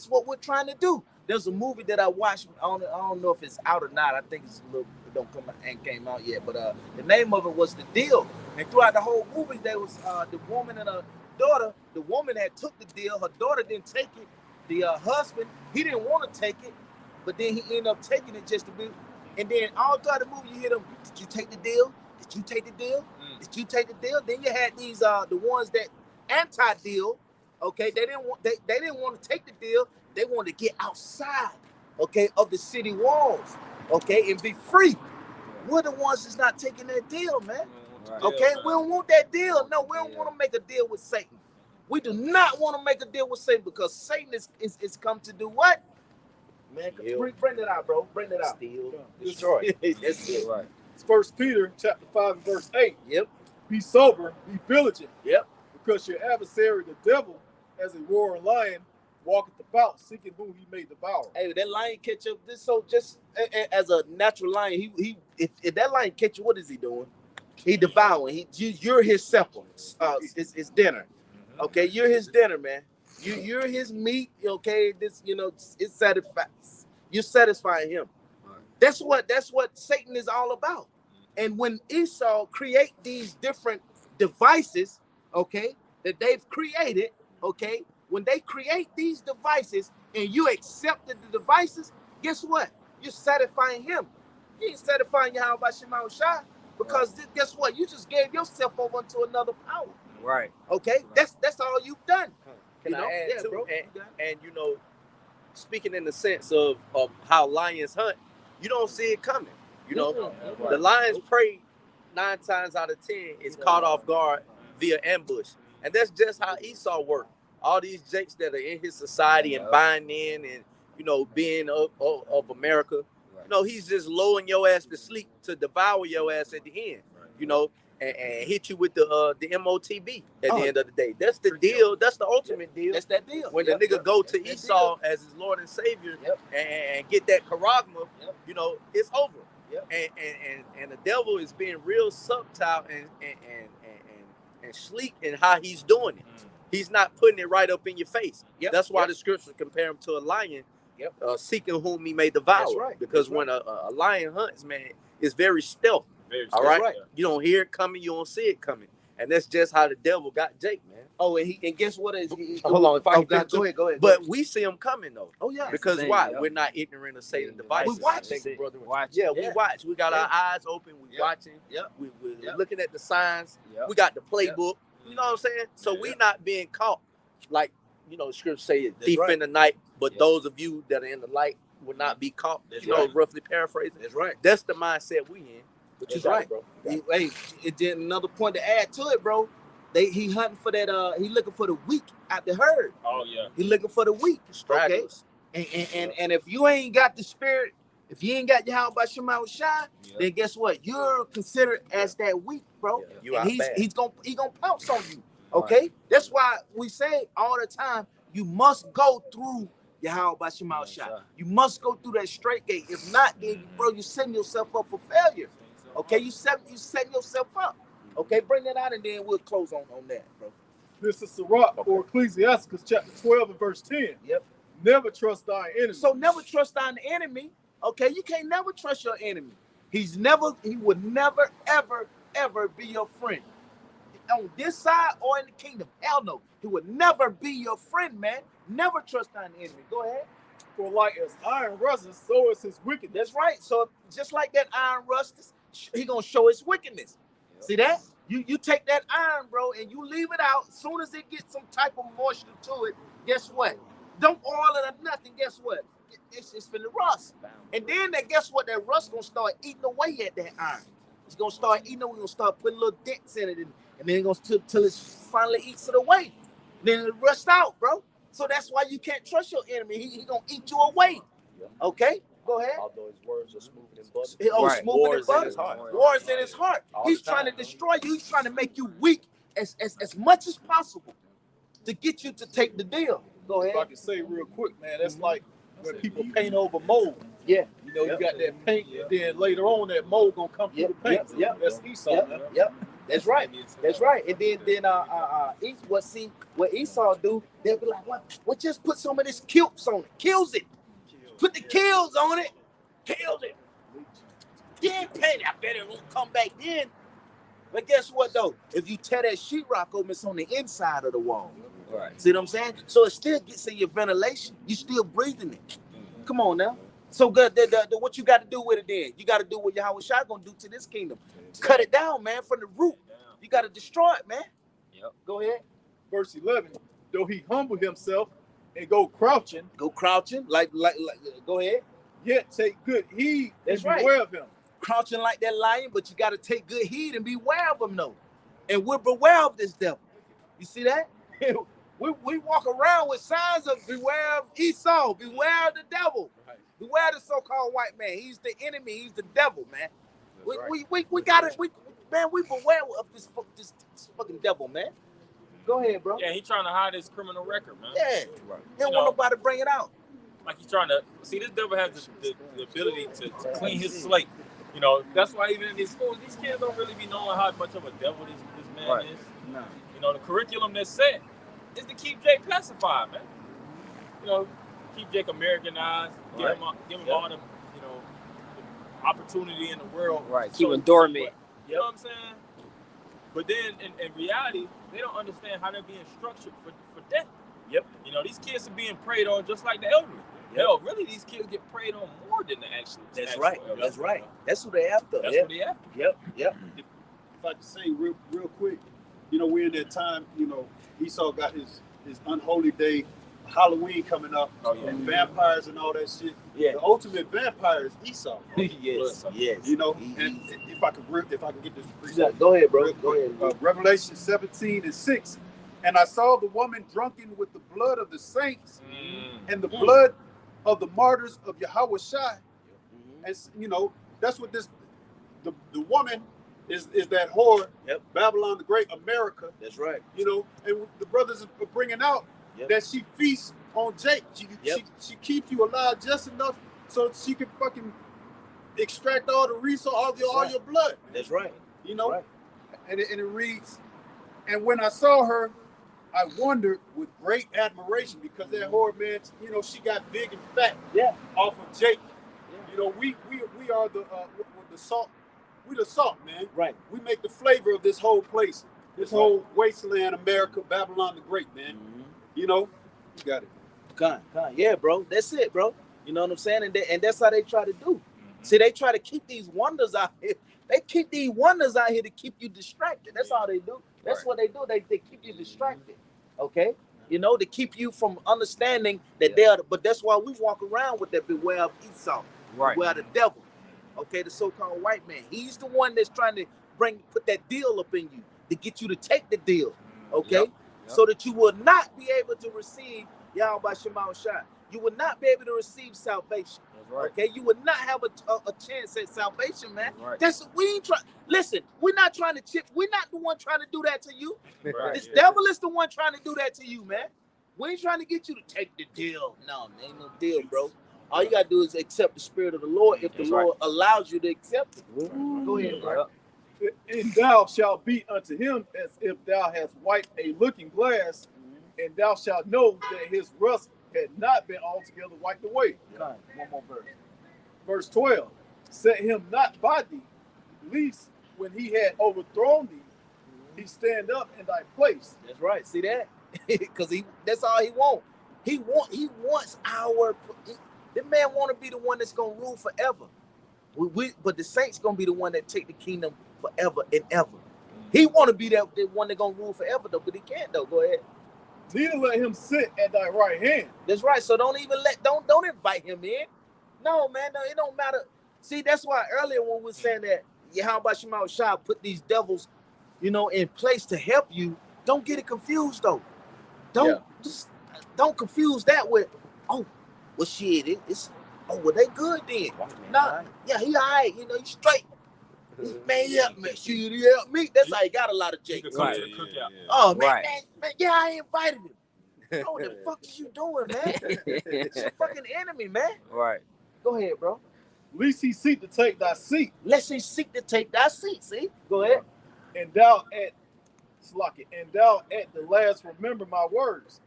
what we're trying to do. There's a movie that I watched. I don't know if it's out or not. I think it's a little. It don't come out, ain't came out yet. But the name of it was The Deal. And throughout the whole movie, there was the woman and her daughter. The woman had took the deal. Her daughter didn't take it. The husband, he didn't want to take it, but then he ended up taking it just to be. And then all throughout the movie, you hear them. Did you take the deal? Did you take the deal? Did you take the deal? Then you had these the ones that anti-deal. Okay, they didn't want to take the deal. They wanted to get outside, okay, of the city walls, okay, and be free. We're the ones that's not taking that deal, man. Okay, we don't want that deal. No, we don't want to make a deal with Satan. We do not want to make a deal with Satan because Satan is come to do what? Man, bring that out, bro. Bring that out. Steal, destroy. That's it. Right. It's 1 Peter chapter 5 and verse 8. Yep. Be sober, be vigilant. Yep. Because your adversary, the devil, as a roaring lion, walketh about, seeking whom he may devour. Hey, that lion catch up. This so just as a natural lion, if that lion catch you, what is he doing? He devouring. You're his supper. It's dinner. Okay, you're his dinner, man. You're his meat. Okay, this it satisfies. You're satisfying him. That's what Satan is all about. And when Esau create these different devices, okay, that they've created, okay, when they create these devices and you accepted the devices, guess what? You're satisfying him. You ain't satisfying Yahweh Shema Shai because guess what? You just gave yourself over to another power. Right. Okay, right. That's all you've done. Can I add too? Bro, and speaking in the sense of how lions hunt, you don't see it coming. The lion's prey 9 times out of 10 is caught off guard via ambush, and that's just how Esau worked. All these jakes that are in his society and buying in and being of America, he's just lowering your ass to sleep to devour your ass at the end, and hit you with the MOTB at the end of the day. That's the deal. That's the ultimate deal. That's that deal. When the nigga go to Esau as his Lord and Savior and get that charagma, it's over. And the devil is being real subtle and sleek in how he's doing it. He's not putting it right up in your face. That's why the scriptures compare him to a lion, seeking whom he may devour. That's right. Because when a lion hunts, man, it's very stealth. All right? You don't hear it coming, you don't see it coming. And that's just how the devil got Jake, man. Oh, and guess what? Hold on, if I can go ahead. But we see him coming though. Oh yeah. Because why? We're not ignorant of Satan's devices. We watch. We watch. We got our eyes open. We watching. We're looking at the signs. We got the playbook. You know what I'm saying? So we not being caught, like scripture say, thief in the night. But those of you that are in the light will not be caught. Roughly paraphrasing. That's right. That's the mindset we in. But you're right, bro. Hey, it did another point to add to it, bro. He hunting for that. He looking for the weak out the herd. Oh yeah. He looking for the weak. Okay. And if you ain't got the spirit, if you ain't got Yahweh Shema Shai, then guess what? You're considered as that weak, bro. And he's gonna pounce on you. Okay. Right. That's why we say all the time, you must go through Yahweh Shema Shai. You must go through that straight gate. If not, then bro, you're setting yourself up for failure. Okay, you setting yourself up. Okay, bring that out and then we'll close on that, bro. This is Sirach or Ecclesiasticus chapter 12 and verse 10. Yep. Never trust thy enemy. So never trust thine enemy. Okay, you can't never trust your enemy. He would never, ever be your friend. On this side or in the kingdom. Hell no. He would never be your friend, man. Never trust thine enemy. Go ahead. For like as iron rusts, so is his wickedness. That's right. So just like that iron rusts, he gonna show his wickedness. Yep. See that? You take that iron, bro, and you leave it out. As soon as it gets some type of moisture to it, guess what? Don't oil it or nothing. Guess what? It's finna rust. And then guess what? That rust gonna start eating away at that iron. It's gonna start eating away. We're gonna start putting little dents in it, and then it's gonna till it finally eats it away. Then it rust out, bro. So that's why you can't trust your enemy. He gonna eat you away. Okay? Go ahead. Although his words are smooth and butter. Smooth and butter. Wars in his heart. He's trying to destroy you. He's trying to make you weak as much as possible to get you to take the deal. Go ahead. If I can say real quick, man, that's like when people paint over mold. Yeah. know, you got that paint, and then later on that mold gonna come through the paint. That's Esau. Yep. That's right. That's right. And then what Esau do, they'll be like, what just put some of this kilts on it. Kills it. Put the kills on it. Kills it. Then paint it. I bet it won't come back then. But guess what though? If you tear that sheetrock open, it's on the inside of the wall. Right. See what I'm saying? So it still gets in your ventilation. You still breathing it. Come on now. So good. What you got to do with it then? You got to do what Yahweh Shai gonna do to this kingdom. Cut it down, man, from the root. You got to destroy it, man. Yep. Go ahead. Verse 11. Though he humble himself and go crouching. Like go ahead. Yet take good heed. That's and right. beware of him. Crouching like that lion, but you got to take good heed and beware of him, though. And we're beware of this devil. You see that? we walk around with signs of beware of Esau, beware of the devil, beware of the so-called white man. He's the enemy. He's the devil, man. We got it. We beware of this fucking devil, man. Go ahead, bro. Yeah, he's trying to hide his criminal record, man. Yeah, he don't want nobody to bring it out. Like he's trying to see, this devil has the ability to clean his slate. You know, that's why even in these schools, these kids don't really be knowing how much of a devil this man is. No. You know, the curriculum that's set is to keep Jake pacified, man. You know, keep Jake Americanized, give him all the, you know, the opportunity in the world. Right, keep him dormant. You know what I'm saying? But then in reality, they don't understand how they're being structured for death. Yep. You know, these kids are being preyed on just like the elderly. Yep. Hell, really, these kids get preyed on more than the actual. That's right. That's right. That's who they after. That's what they after. Yep. If I could say real quick, you know, we're in that time, you know, Esau got his unholy day, Halloween coming up, and vampires and all that shit. Yeah. The ultimate vampire is Esau. yes. You know, and if I can get this precept. Go ahead, bro. Go ahead. Revelation 17:6. And I saw the woman drunken with the blood of the saints and the blood of the martyrs of Yahweh Shai. And you know, that's what the woman is that whore, Babylon the Great, America. That's right. You know, and the brothers are bringing out that she feasts on Jake. She keeps you alive just enough so she can fucking extract all the resource, all your blood. That's right. You know, and it reads, and when I saw her, I wondered with great admiration because that whore, man, you know, she got big and fat off of Jake. Yeah. You know, we are the salt. We the salt, man. Right. We make the flavor of this whole place, this whole wasteland, America, Babylon the Great, man. You know, you got it. Con. Yeah, bro. That's it, bro. You know what I'm saying? And that's how they try to do. See, they try to keep these wonders out here. They keep these wonders out here to keep you distracted. That's all they do. That's what they do. They keep you distracted. Okay? You know, to keep you from understanding that they are, but that's why we walk around with that beware of Esau. Right. Beware of the devil. Okay, the so-called white man. He's the one that's trying to put that deal up in you to get you to take the deal. Okay? So that you will not be able to receive Yahweh Shema Shai. You will not be able to receive salvation. Right. Okay, you would not have a chance at salvation, man. Right. That's we ain't try. Listen, we're not trying to chip. We're not the one trying to do that to you. Right. This devil is the one trying to do that to you, man. We ain't trying to get you to take the deal. No, ain't no deal, bro. All you gotta do is accept the spirit of the Lord if the Lord allows you to accept it. Go ahead, bro. And thou shalt be unto him as if thou hast wiped a looking glass, and thou shalt know that his rust had not been altogether wiped away. One more verse. Verse 12. Set him not by thee, lest when he had overthrown thee, he stand up in thy place. That's right. See that? Because that's all he wants. He wants the man want to be the one that's gonna rule forever. But the saints gonna be the one that take the kingdom forever and ever. He want to be the one that gonna rule forever though, but he can't though. Go ahead. Neither let him sit at thy right hand. That's right. So don't invite him in. No, man, no, it don't matter. See, that's why earlier when we were saying that Yahweh Shema Shai put these devils, you know, in place to help you, don't get it confused though. Don't confuse that with, well shit, well they good then. Nah, yeah, he all right, you know, he's straight. Man, he helped me. That's how he got a lot of Jake. Right. Oh man, I invited him. What the fuck is you doing, man? It's a fucking enemy, man. Right. Go ahead, bro. Least he seek to take thy seat. Lest he seek to take thy seat. See? Go ahead. And thou at the last remember my words,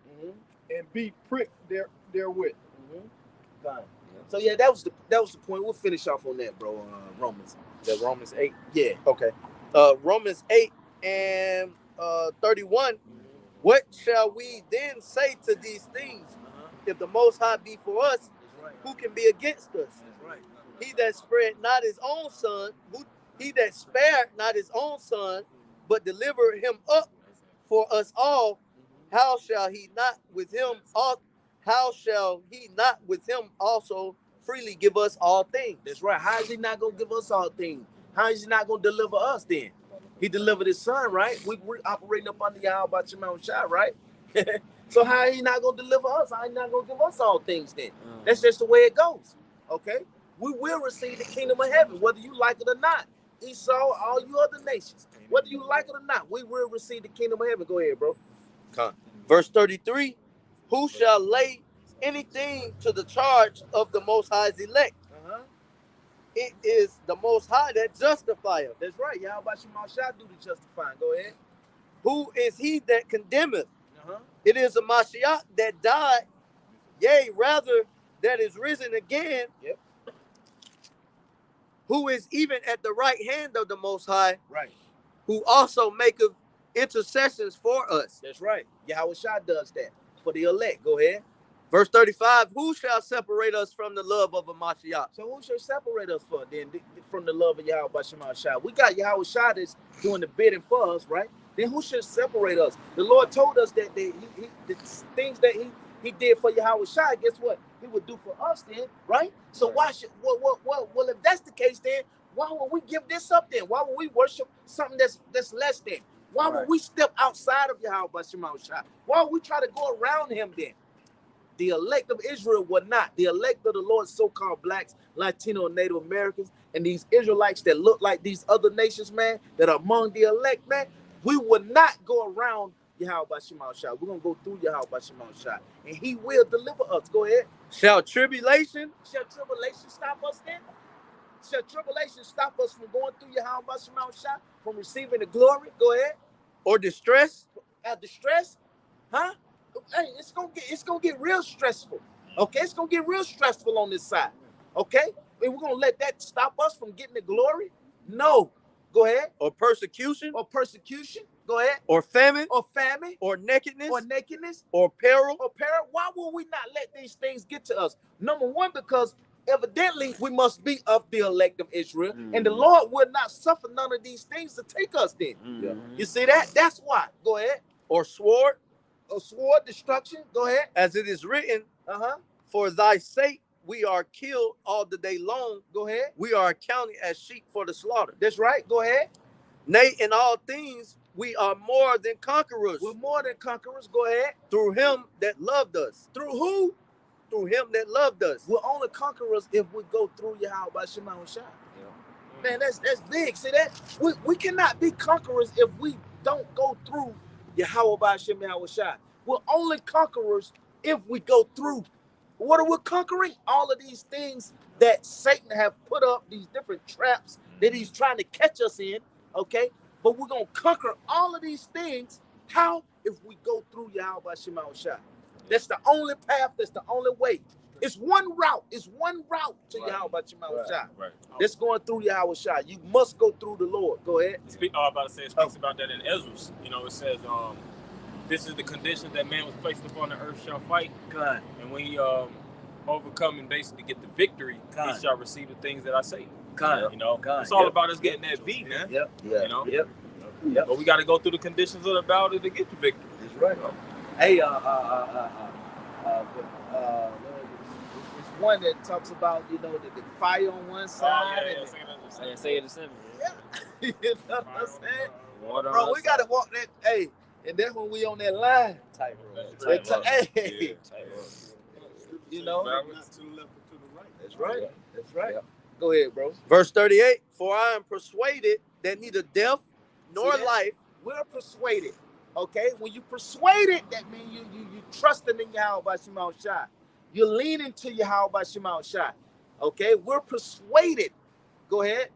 and be pricked therewith. Fine. So yeah, that was the point. We'll finish off on that, bro. Romans. That Romans 8. Yeah. Okay. Romans 8 and 31. What shall we then say to these things? If the Most High be for us, who can be against us? He that spared not his own son, he that spared not his own son, but delivered him up for us all, how shall he not with him also freely give us all things? That's right. How is he not gonna give us all things? How is he not gonna deliver us then? He delivered his son, right? We're operating up under Yahweh Shema Shah, right? So how is he not gonna deliver us? How is he not gonna give us all things then? That's just the way it goes. Okay? We will receive the kingdom of heaven, whether you like it or not. Esau, all you other nations, whether you like it or not, we will receive the kingdom of heaven. Go ahead, bro. Verse 33, who shall lay anything to the charge of the Most High's elect? It is the Most High that justifieth. That's right. Yahweh Shema Shah do the justifying. Go ahead. Who is he that condemneth? It is a Mashiach that died, yea, rather that is risen again, who is even at the right hand of the Most High, right? Who also maketh intercessions for us. That's right. Yahweh Shah does that for the elect. Go ahead. Verse 35, who shall separate us from the love of a Mashiach? So who shall separate us from the love of Yahweh Shema Shah? We got Yahweh Shah that's doing the bidding for us, right? Then who should separate us? The Lord told us that the things that he did for Yahweh Shah, guess what? He would do for us then, right? So why should well if that's the case, then why would we give this up then? Why would we worship something that's less than? Why would we step outside of Yahweh Shema Shah? Why would we try to go around him then? The elect of Israel were not. The elect of the Lord's so-called blacks, Latino, and Native Americans, and these Israelites that look like these other nations, man, that are among the elect, man, we would not go around Yahweh Shema Shah. We're going to go through Yahweh Shema Shah, and he will deliver us. Go ahead. Shall tribulation stop us then? Shall tribulation stop us from going through Yahweh Shema Shah, from receiving the glory? Go ahead. Or distress? Distress? Huh? Hey, it's gonna get real stressful. Okay, it's gonna get real stressful on this side. Okay, and we're gonna let that stop us from getting the glory? No. Go ahead. Or persecution? Go ahead. Or famine? Or nakedness? Or peril? Why will we not let these things get to us? Number one, because evidently we must be of the elect of Israel, and the Lord will not suffer none of these things to take us then. You see that? That's why. Go ahead. Or sword? Destruction. Go ahead. As it is written, for thy sake we are killed all the day long. Go ahead. We are accounted as sheep for the slaughter. That's right. Go ahead. Nay, in all things we are more than conquerors. We're more than conquerors. Go ahead. Through him that loved us. Through who? Through him that loved us. We're only conquerors if we go through Yahweh Shema Shah. Man, that's big. See that? We cannot be conquerors if we don't go through Yahweh Shema Shah. We're only conquerors if we go through. What are we conquering? All of these things that Satan have put up, these different traps that he's trying to catch us in, okay? But we're going to conquer all of these things. How? If we go through Yahweh Shema Shah. That's the only path. That's the only way. It's one route. It's one route to Yahweh Shema Shah. That's going through Yahweh Shah. You must go through the Lord. Go ahead. It speaks about that in Ezra. You know, it says, this is the condition that man was placed upon the earth shall fight. God. And when he overcome and basically get the victory, he shall receive the things that I say. God. You know, it's all about us getting that V, man. Yep. You know? But we got to go through the conditions of the battle to get the victory. That's right. Hey, it's one that talks about, you know, the fire on one side. Say it in 7. You know what I'm saying? Bro, we got to walk that. Hey. And then when we on that line, you know, that's right. That's right. Go ahead, bro. Verse 38, for I am persuaded that neither death nor life. We're persuaded. Okay? When you persuaded, that means you trusting in Yahweh Shema Shah. You're leaning to Yahweh Shema Shah. Okay, we're persuaded. Go ahead.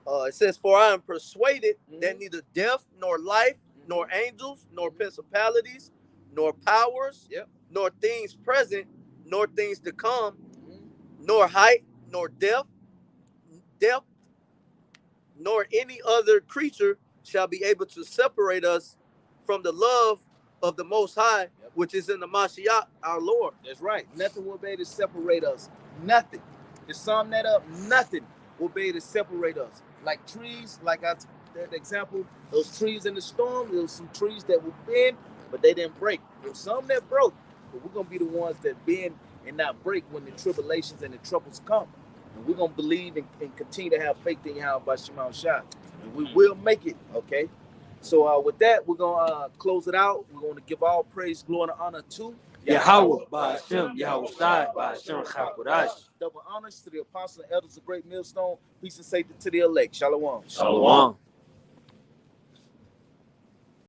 It says, for I am persuaded that neither death, nor life, nor angels, nor principalities, nor powers, nor things present, nor things to come, nor height, nor depth, nor any other creature shall be able to separate us from the love of the Most High, which is in the Mashiach, our Lord. That's right. Nothing will be able to separate us. Nothing. To sum that up, nothing will be able to separate us. Like trees, like that example, those trees in the storm, there was some trees that were bend, but they didn't break. There was some that broke, but we're going to be the ones that bend and not break when the tribulations and the troubles come. And we're going to believe and continue to have faith in Yahweh Shema Shah. And we will make it, okay? So with that, we're going to close it out. We're going to give all praise, glory, and honor to Yahweh, Ba'ashem, Yahweh Shai, Ba'ashem, Chakodash. Double honors to the apostles and elders of Great Millstone. Peace and safety to the elect. Shalom. Shalom.